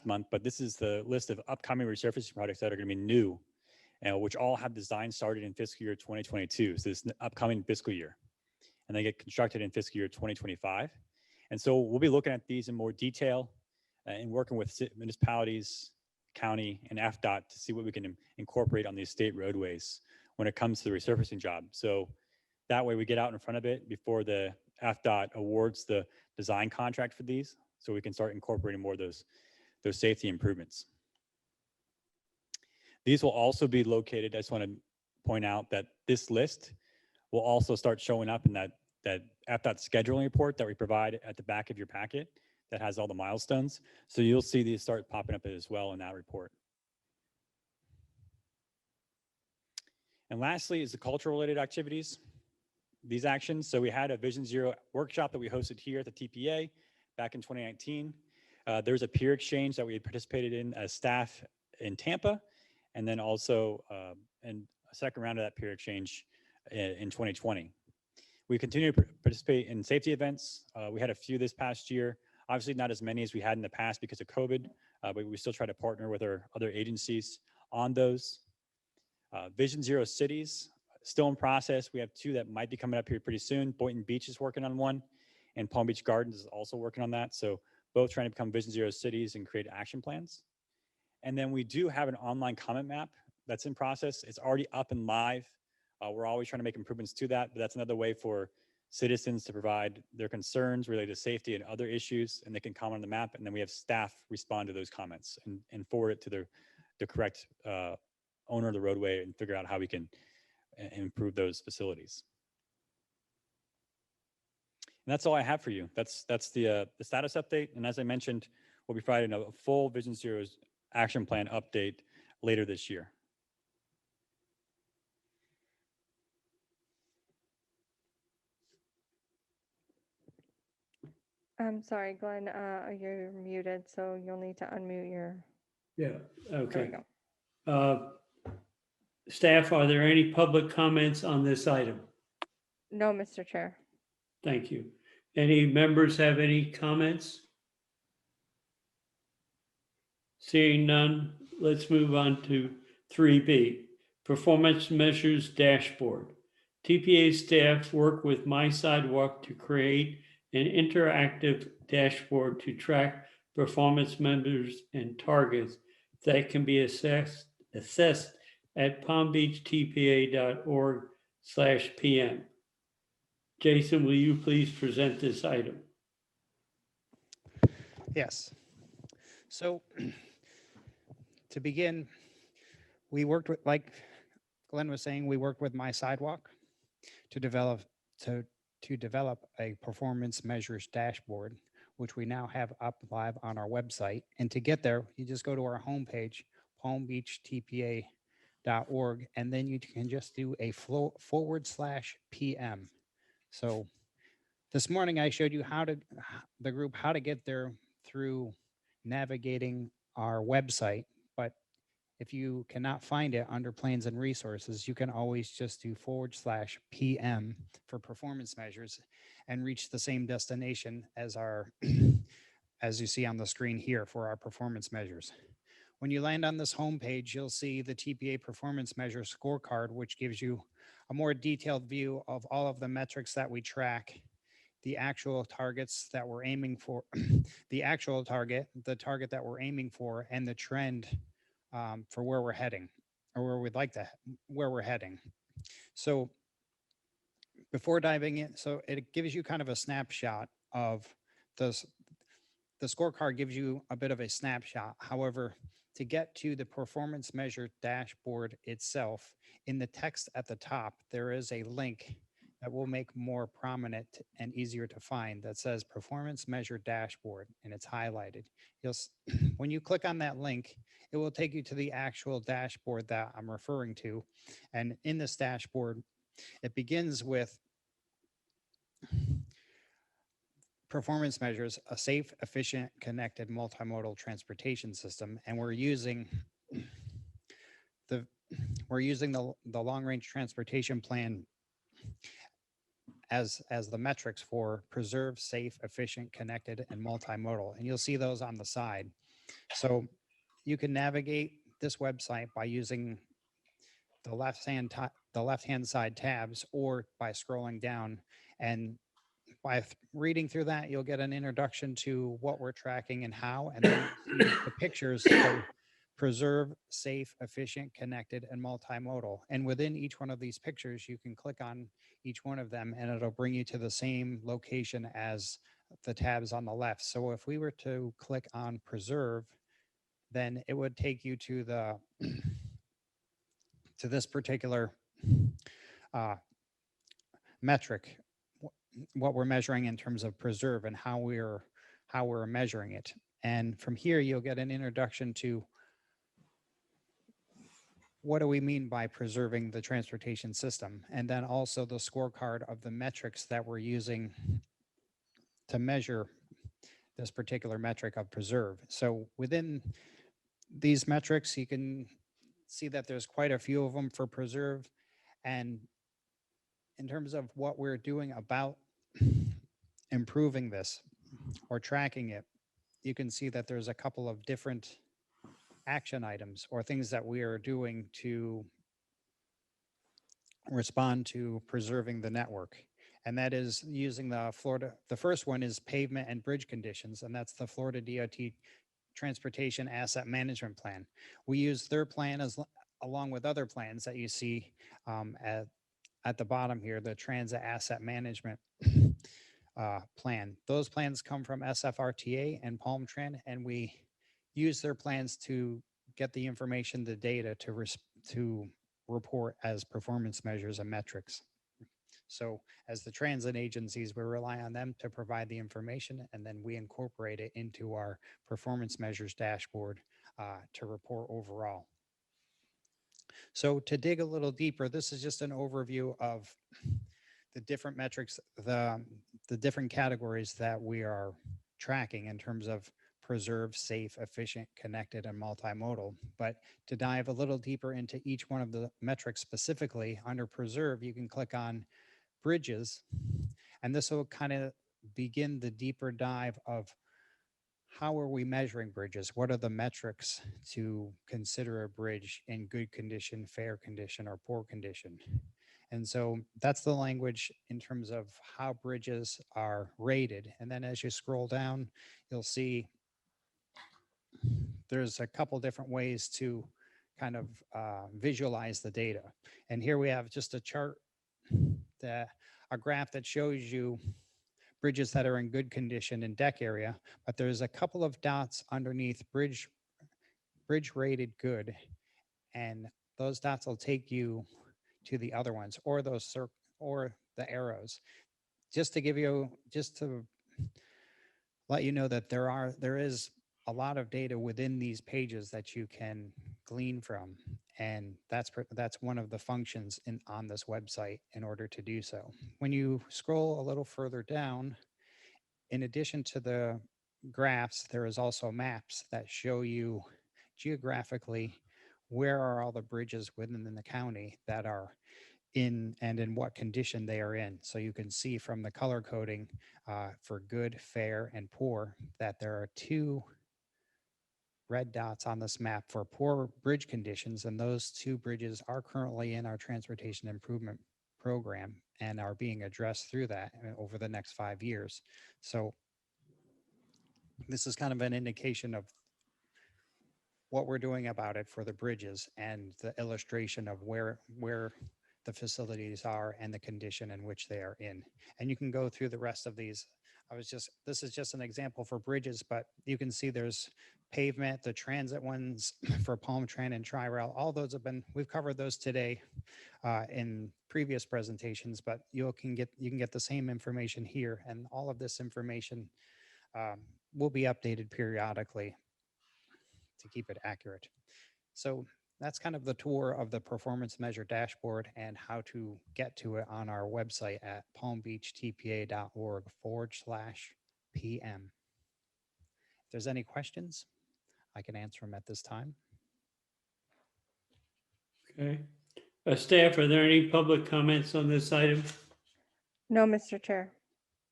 month, but this is the list of upcoming resurfacing projects that are going to be new, which all have design started in fiscal year 2022, so this upcoming fiscal year. and they get constructed in fiscal year 2025. And so we'll be looking at these in more detail and working with municipalities, county, and FDOT to see what we can incorporate on these state roadways when it comes to the resurfacing job. So that way we get out in front of it before the FDOT awards the design contract for these, so we can start incorporating more of those safety improvements. These will also be located, I just want to point out that this list will also start showing up in that FDOT scheduling report that we provide at the back of your packet that has all the milestones. So you'll see these start popping up as well in that report. And lastly is the cultural related activities, these actions. So we had a Vision Zero workshop that we hosted here at the TPA back in 2019. There's a peer exchange that we had participated in as staff in Tampa, and then also in a second round of that peer exchange in 2020. We continue to participate in safety events. We had a few this past year, obviously not as many as we had in the past because of COVID, but we still try to partner with our other agencies on those. Vision Zero cities, still in process. We have 2 that might be coming up here pretty soon. Boynton Beach is working on one, and Palm Beach Gardens is also working on that. So both trying to become Vision Zero cities and create action plans. And then we do have an online comment map that's in process. It's already up and live. We're always trying to make improvements to that, but that's another way for citizens to provide their concerns related to safety and other issues, and they can comment on the map, and then we have staff respond to those comments and forward it to the correct owner of the roadway and figure out how we can improve those facilities. And that's all I have for you. That's the status update. And as I mentioned, we'll be providing a full Vision Zero's action plan update later this year. I'm sorry, Glenn, you're muted, so you'll need to unmute your, Yeah, there we okay. go. Staff, are there any public comments on this item? No, Mr. Chair. Thank you. Any members have any comments? Seeing none, let's move on to 3B, Performance Measures Dashboard. TPA staff work with My Sidewalk to create an interactive dashboard to track performance measures and targets that can be assessed at palmbeachtpa.org/PM. Jason, will you please present this item? Yes. So to begin, we worked with, like Glenn was saying, we worked with My Sidewalk to develop a performance measures dashboard, which we now have up live on our website. And to get there, you just go to our homepage, palmbeachtpa.org, and then you can just do a /PM. So this morning I showed you how to get there through navigating our website, but if you cannot find it under plans and resources, you can always just do /PM for performance measures and reach the same destination as as you see on the screen here for our performance measures. When you land on this homepage, you'll see the TPA performance measure scorecard, which gives you a more detailed view of all of the metrics that we track, the actual targets that we're aiming for, the target that we're aiming for, and the trend for where we're heading, or where we're heading. So before diving in, so it gives you kind of a snapshot of the scorecard gives you a bit of a snapshot. However, to get to the performance measure dashboard itself, in the text at the top, there is a link that will make more prominent and easier to find that says performance measure dashboard, and it's highlighted. When you click on that link, it will take you to the actual dashboard that I'm referring to. And in this dashboard, it begins with performance measures, a safe, efficient, connected multimodal transportation system. And we're using the long range transportation plan as the metrics for preserve, safe, efficient, connected, and multimodal. And you'll see those on the side. So you can navigate this website by using the left-hand side tabs, or by scrolling down And by reading through that, you'll get an introduction to what we're tracking and how, and then you'll see the pictures of preserve, safe, efficient, connected, and multimodal. And within each one of these pictures, you can click on each one of them and it'll bring you to the same location as the tabs on the left. So if we were to click on preserve, then it would take you to the to this particular metric, what we're measuring in terms of preserve and how we're measuring it. And from here, you'll get an introduction to what do we mean by preserving the transportation system, and then also the scorecard of the metrics that we're using to measure this particular metric of preserve. So within these metrics, you can see that there's quite a few of them for preserve. And in terms of what we're doing about improving this or tracking it, you can see that there's a couple of different action items or things that we are doing to respond to preserving the network. And that is using the first one is pavement and bridge conditions, and that's the Florida DOT Transportation Asset Management Plan. We use their plan along with other plans that you see at the bottom here, the Transit Asset Management Plan. Those plans come from SFRTA and Palm Tran, and we use their plans to get the information, the data to report as performance measures and metrics. So as the transit agencies, we rely on them to provide the information, and then we incorporate it into our performance measures dashboard to report overall. So to dig a little deeper, this is just an overview of the different metrics, the different categories that we are tracking in terms of preserve, safe, efficient, connected, and multimodal. But to dive a little deeper into each one of the metrics specifically, under preserve, you can click on bridges, and this will kind of begin the deeper dive of how are we measuring bridges? What are the metrics to consider a bridge in good condition, fair condition, or poor condition? And so that's the language in terms of how bridges are rated. And then as you scroll down, you'll see there's a couple different ways to kind of visualize the data. And here we have just a chart, a graph that shows you bridges that are in good condition in deck area, but there's a couple of dots underneath bridge rated good, and those dots will take you to the other ones, or those or the arrows, just to let you know that there is a lot of data within these pages that you can glean from, and that's one of the functions on this website in order to do so. When you scroll a little further down, in addition to the graphs, there is also maps that show you geographically where are all the bridges within the county that are in what condition they are in. So you can see from the color coding for good, fair, and poor that there are 2 red dots on this map for poor bridge conditions, and those 2 bridges are currently in our transportation improvement program and are being addressed through that over the next 5 years. So this is kind of an indication of what we're doing about it for the bridges and the illustration of where the facilities are and the condition in which they are in. And you can go through the rest of these. This is just an example for bridges, but you can see there's pavement, the transit ones for Palm Tran and Tri-Rail. All those we've covered those today in previous presentations, but you can get the same information here, and all of this information will be updated periodically to keep it accurate. So that's kind of the tour of the performance measure dashboard and how to get to it on our website at palmbeachtpa.org/PM. If there's any questions, I can answer them at this time. Okay. Staff, are there any public comments on this item? No, Mr. Chair.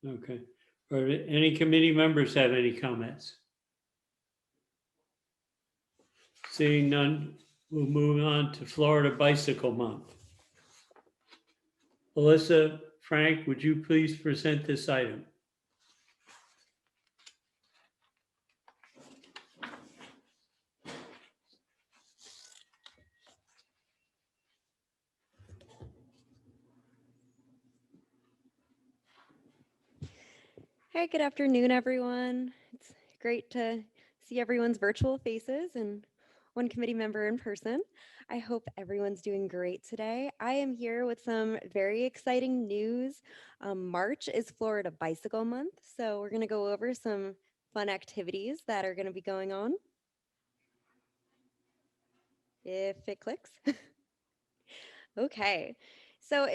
Okay. Or any committee members have any comments? Seeing none, we'll move on to Florida Bicycle Month. Alyssa, Frank, would you please present this item? Hi, good afternoon, everyone. It's great to see everyone's virtual faces and one committee member in person. I hope everyone's doing great today. I am here with some very exciting news. March is Florida Bicycle Month, so we're going to go over some fun activities that are going to be going on. If it clicks. Okay, so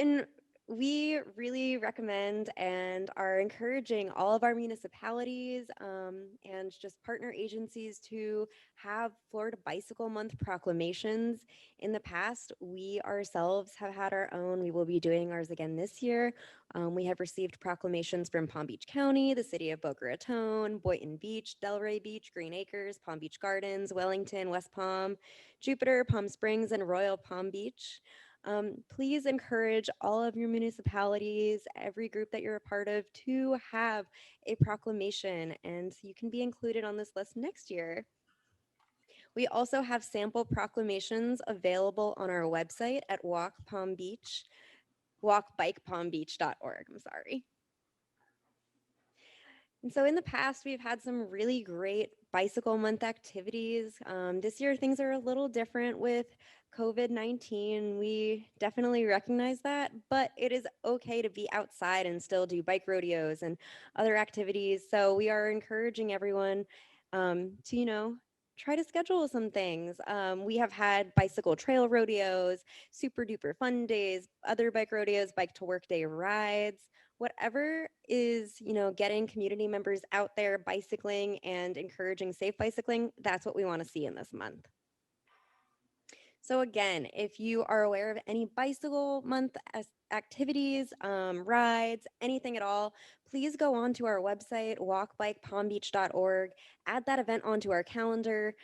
we really recommend and are encouraging all of our municipalities and just partner agencies to have Florida Bicycle Month proclamations. In the past, we ourselves have had our own. We will be doing ours again this year. We have received proclamations from Palm Beach County, the city of Boca Raton, Boynton Beach, Delray Beach, Green Acres, Palm Beach Gardens, Wellington, West Palm, Jupiter, Palm Springs, and Royal Palm Beach. Please encourage all of your municipalities, every group that you're a part of, to have a proclamation, and you can be included on this list next year. We also have sample proclamations available on our website at walkbikepalmbeach.org. I'm sorry. And so in the past, we've had some really great Bicycle Month activities. This year, things are a little different with COVID-19. We definitely recognize that, but it is okay to be outside and still do bike rodeos and other activities. So we are encouraging everyone to, try to schedule some things. We have had bicycle trail rodeos, super duper fun days, other bike rodeos, bike to work day rides. Whatever is, getting community members out there bicycling and encouraging safe bicycling, that's what we want to see in this month. So again, if you are aware of any Bicycle Month activities, rides, anything at all, please go on to our website, walkbikepalmbeach.org, add that event onto our calendar,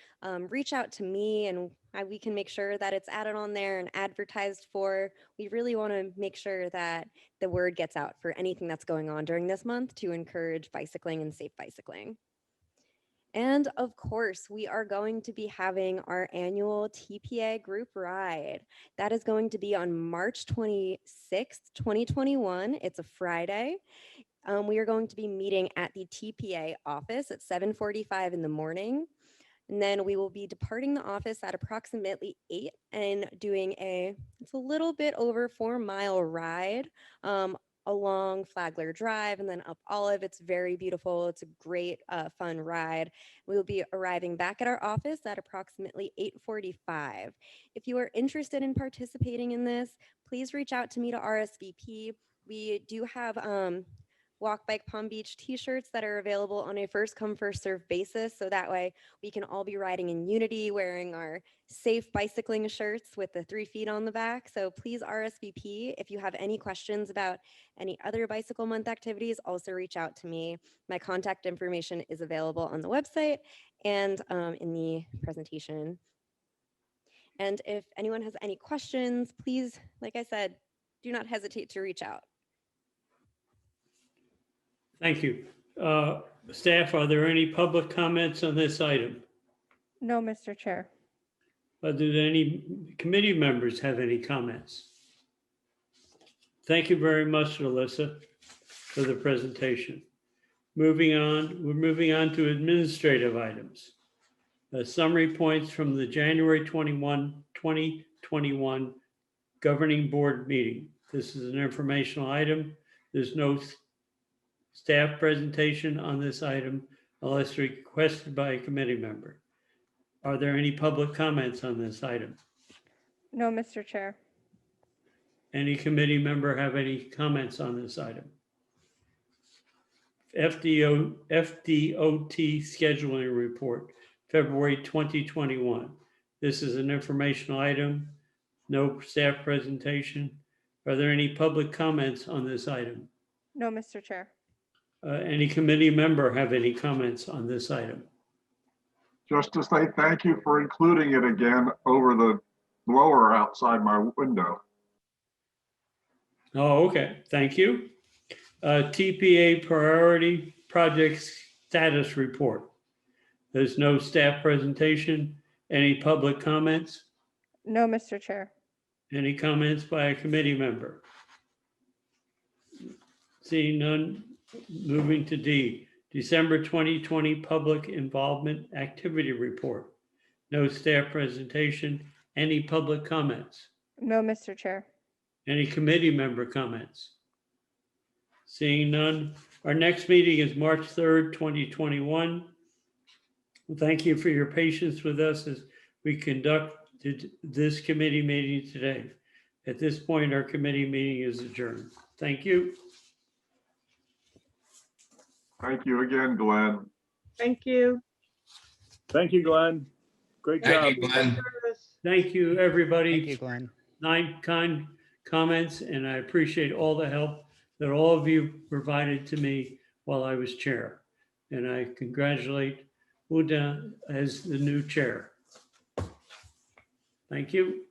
reach out to me, and we can make sure that it's added on there and advertised for. We really want to make sure that the word gets out for anything that's going on during this month to encourage bicycling and safe bicycling. And of course, we are going to be having our annual TPA group ride. That is going to be on March 26th, 2021. It's a Friday. We are going to be meeting at the TPA office at 7:45 in the morning. And then we will be departing the office at approximately 8 and doing it's a little bit over 4-mile ride along Flagler Drive and then up Olive. It's very beautiful. It's a great, fun ride. We will be arriving back at our office at approximately 8:45. If you are interested in participating in this, please reach out to me to RSVP. We do have Walk Bike Palm Beach t-shirts that are available on a first come first serve basis. So that way we can all be riding in unity, wearing our safe bicycling shirts with the 3 feet on the back. So please RSVP. If you have any questions about any other Bicycle Month activities, also reach out to me. My contact information is available on the website and in the presentation. And if anyone has any questions, please, like I said, do not hesitate to reach out. Thank you. Staff, are there any public comments on this item? No, Mr. Chair. Do any committee members have any comments? Thank you very much, Alyssa, for the presentation. Moving on, we're moving on to administrative items. Summary points from the January 21, 2021 Governing Board meeting. This is an informational item. There's no staff presentation on this item unless requested by a committee member. Are there any public comments on this item? No, Mr. Chair. Any committee member have any comments on this item? FDOT scheduling report, February 2021. This is an informational item, no staff presentation. Are there any public comments on this item? No, Mr. Chair. Any committee member have any comments on this item? Just to say thank you for including it again over the blower outside my window. Oh, okay, thank you. TPA priority project status report. There's no staff presentation. Any public comments? No, Mr. Chair. Any comments by a committee member? Seeing none, moving to D, December 2020 Public Involvement Activity Report. No staff presentation. Any public comments? No, Mr. Chair. Any committee member comments? Seeing none, our next meeting is March 3rd, 2021. Thank you for your patience with us as we conducted this committee meeting today. At this point, our committee meeting is adjourned. Thank you. Thank you again, Glenn. Thank you. Thank you, Glenn. Great job. Thank you, Glenn. Thank you, everybody. Thank you, Glenn. Nine kind comments, and I appreciate all the help that all of you provided to me while I was chair. And I congratulate Uda as the new chair. Thank you.